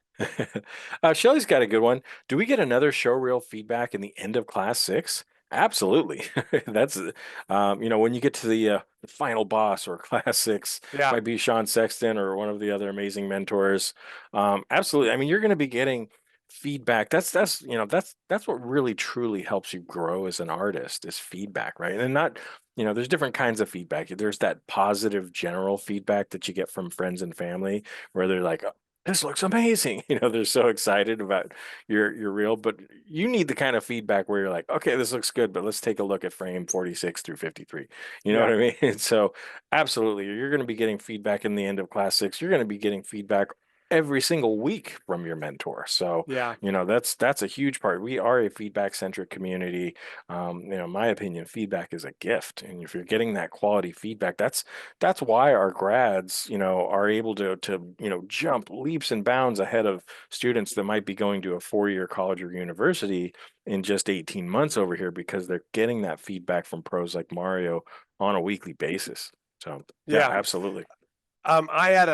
Shelly's got a good one. Do we get another show reel feedback in the end of class 6? Absolutely. That's when you get to the final boss or class 6, Yeah, might be Sean Sexton or one of the other amazing mentors. Absolutely. I mean, you're going to be getting feedback. That's what really truly helps you grow as an artist is feedback, right? And not, there's different kinds of feedback. There's that positive general feedback that you get from friends and family where they're like, this looks amazing. They're so excited about your reel, but you need the kind of feedback where you're like, okay, this looks good, but let's take a look at frame 46 through 53. You know yeah, what I mean? So absolutely, you're going to be getting feedback in the end of class 6. You're going to be getting feedback every single week from your mentor. So, yeah, that's a huge part. We are a feedback centric community. In my opinion, feedback is a gift. And if you're getting that quality feedback, that's why our grads, are able to jump leaps and bounds ahead of students that might be going to a 4-year college or university in just 18 months over here because they're getting that feedback from pros like Mario on a weekly basis. So yeah, yeah. absolutely. I had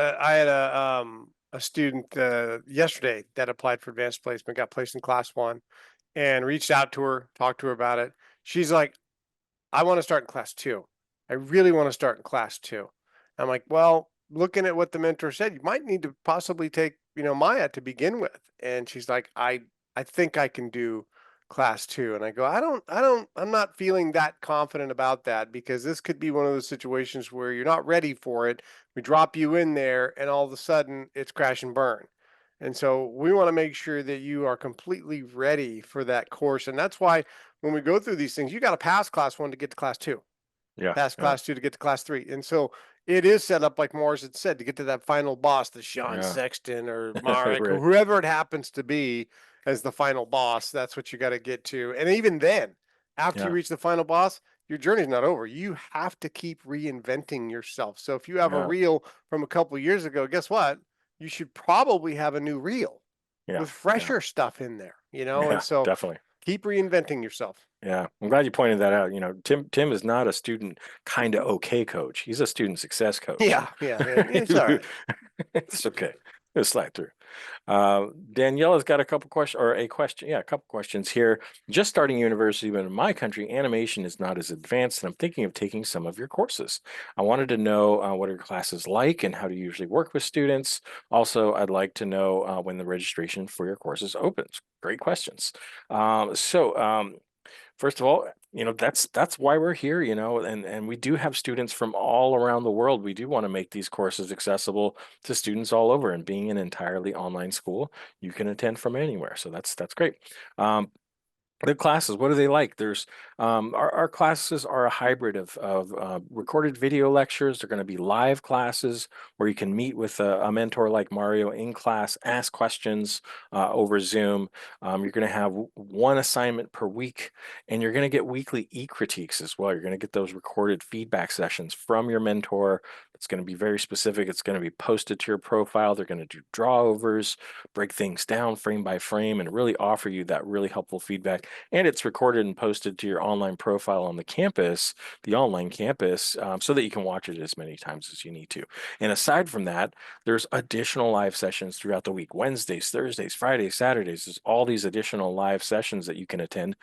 a student yesterday that applied for advanced placement, got placed in class 1, and reached out to her, talked to her about it. She's like, I want to start in class 2. I really want to start in class 2. I'm like, well, looking at what the mentor said, you might need to possibly take, Maya to begin with. And she's like, I think I can do class 2. And I go, I'm not feeling that confident about that because this could be one of those situations where you're not ready for it. We drop you in there and all of a sudden it's crash and burn. And so we want to make sure that you are completely ready for that course. And that's why when we go through these things, you got to pass class 1 to get to class 2, Yeah. pass Yeah. class 2 to get to class 3. And so it is set up like Morris had said to get to that final boss, the Sean Yeah. Sexton or Marek or Right. whoever it happens to be as the final boss. That's what you got to get to. And even then, after you Yeah. reach the final boss, your journey's not over. You have to keep reinventing yourself. So if you have a Yeah. reel from a couple of years ago, guess what? You should probably have a new reel Yeah. with Yeah. fresher stuff in there, and Yeah. so Definitely. keep reinventing yourself. Yeah, I'm glad you pointed that out. Tim is not a student kind of okay coach. He's a student success coach. Yeah, yeah, it's all right. It's okay. It'll slide through. Daniela's got a question. Yeah, a couple questions here. Just starting university, but in my country, animation is not as advanced, and I'm thinking of taking some of your courses. I wanted to know what are your classes like and how do you usually work with students? Also, I'd like to know when the registration for your courses opens. Great questions. First of all, that's why we're here, and we do have students from all around the world. We do want to make these courses accessible to students all over, and being an entirely online school, you can attend from anywhere. So that's great. The classes, what are they like? Our classes are a hybrid of recorded video lectures. They're going to be live classes where you can meet with a mentor like Mario in class, ask questions over Zoom. You're going to have one assignment per week, and you're going to get weekly e-critiques as well. You're going to get those recorded feedback sessions from your mentor. It's going to be very specific. It's going to be posted to your profile. They're going to do drawovers, break things down frame by frame, and really offer you that really helpful feedback. And it's recorded and posted to your online profile on the online campus, so that you can watch it as many times as you need to. And aside from that, there's additional live sessions throughout the week, Wednesdays, Thursdays, Fridays, Saturdays. There's all these additional live sessions that you can attend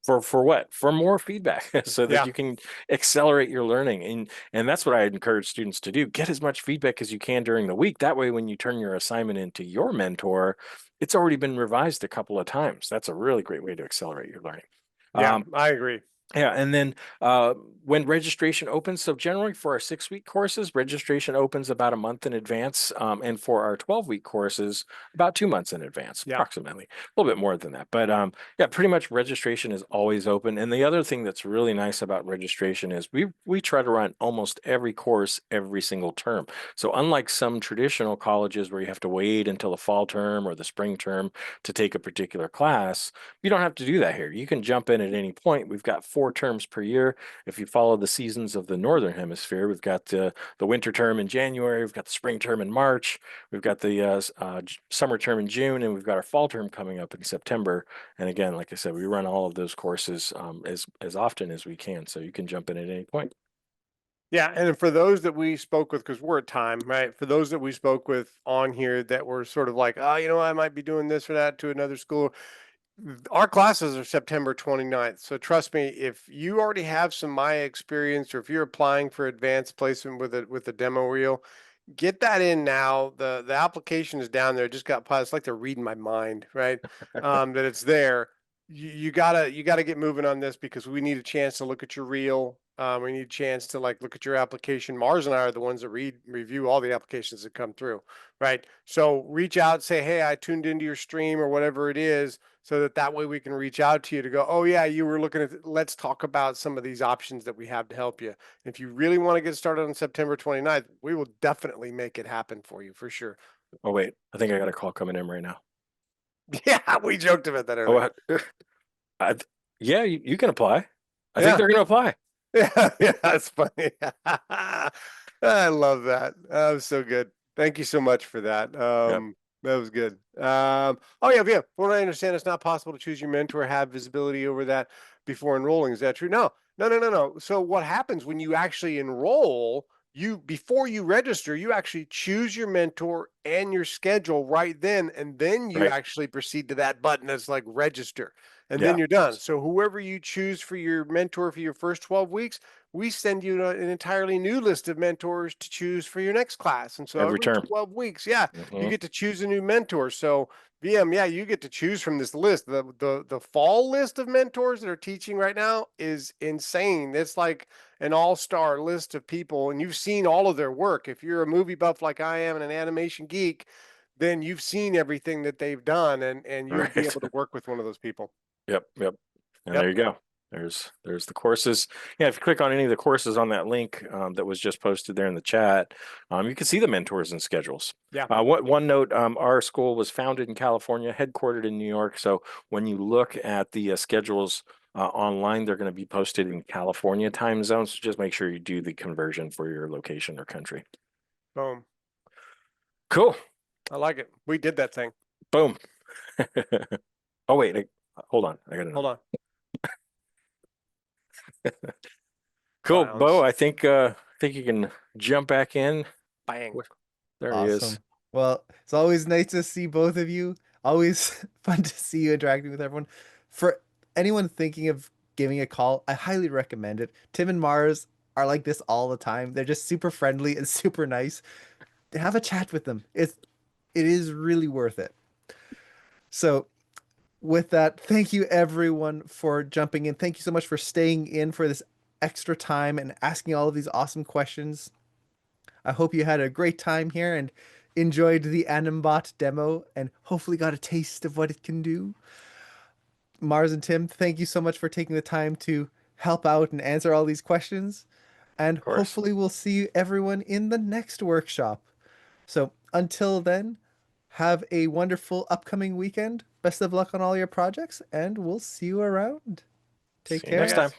for what? For more feedback so that Yeah, you can accelerate your learning. And that's what I encourage students to do. Get as much feedback as you can during the week. That way, when you turn your assignment into your mentor, it's already been revised a couple of times. That's a really great way to accelerate your learning. yeah, Um, I agree. yeah, and then when registration opens, so generally for our 6-week courses, registration opens about a month in advance, and for our 12-week courses, about 2 months in advance, Yeah, approximately. A little bit more than that, but yeah, pretty much registration is always open. And the other thing that's really nice about registration is we try to run almost every course every single term. So unlike some traditional colleges where you have to wait until the fall term or the spring term to take a particular class, you don't have to do that here. You can jump in at any point. We've got 4 4 terms per year. If you follow the seasons of the Northern Hemisphere, we've got the winter term in January, we've got the spring term in March, we've got the summer term in June, and we've got our fall term coming up in September. And again, like I said, we run all of those courses as often as we can, so you can jump in at any point. Yeah, and for those that we spoke with, because we're at time, right? For those that we spoke with on here that were sort of like, oh, I might be doing this or that to another school. Our classes are September 29th. So trust me, if you already have some Maya experience, or if you're applying for advanced placement with a demo reel, get that in now. The application is down there. It just got it's like they're reading my mind, right? That it's there. You gotta get moving on this, because we need a chance to look at your reel. We need a chance to look at your application. Mars and I are the ones that review all the applications that come through, right? So reach out, say, hey, I tuned into your stream or whatever it is, so that way we can reach out to you to go, oh yeah, you were looking at, let's talk about some of these options that we have to help you. If you really want to get started on September 29th, we will definitely make it happen for you, for sure. Oh wait, I think I got a call coming in right now. Yeah, we joked about that earlier. Yeah, you can apply. I Yeah. think they're going to apply. Yeah, that's funny. I love that. That was so good. Thank you so much for that. That was good. Oh yeah. From what I understand, it's not possible to choose your mentor, have visibility over that before enrolling. Is that true? No. So what happens when you actually enroll? Before you register, you actually choose your mentor and your schedule right then, and then you Right. actually proceed to that button that's like register, and Yeah. then you're done. So whoever you choose for your mentor for your first 12 weeks, we send you an entirely new list of mentors to choose for your next class. And so Every every term. 12 weeks, you Mhm. get to choose a new mentor. So VM, you get to choose from this list. The fall list of mentors that are teaching right now is insane. It's like an all-star list of people, and you've seen all of their work. If you're a movie buff like I am and an animation geek, then you've seen everything that they've done, and you'll be Right. able to work with one of those people. Yep. And Yep. there you go. There's the courses. Yeah, if you click on any of the courses on that link that was just posted there in the chat, you can see the mentors and schedules. Yeah. One note, our school was founded in California, headquartered in New York. So when you look at the schedules online, they're going to be posted in California time zone. So just make sure you do the conversion for your location or country. Boom. Cool. I like it. We did that thing. Boom. Oh, wait. Hold on. I got Hold on. Cool, Clowns. Bo. I think you can jump back in. Bang. There he is. Well, it's always nice to see both of you. Always fun to see you interacting with everyone. For anyone thinking of giving a call, I highly recommend it. Tim and Mars are like this all the time. They're just super friendly and super nice. Have a chat with them. It is really worth it. So with that, thank you everyone for jumping in. Thank you so much for staying in for this extra time and asking all of these awesome questions. I hope you had a great time here and enjoyed the animBot demo and hopefully got a taste of what it can do. Mars and Tim, thank you so much for taking the time to help out and answer all these questions. And course. hopefully we'll see everyone in the next workshop. So until then, have a wonderful upcoming weekend. Best of luck on all your projects, and we'll see you around. Take See you care. next time.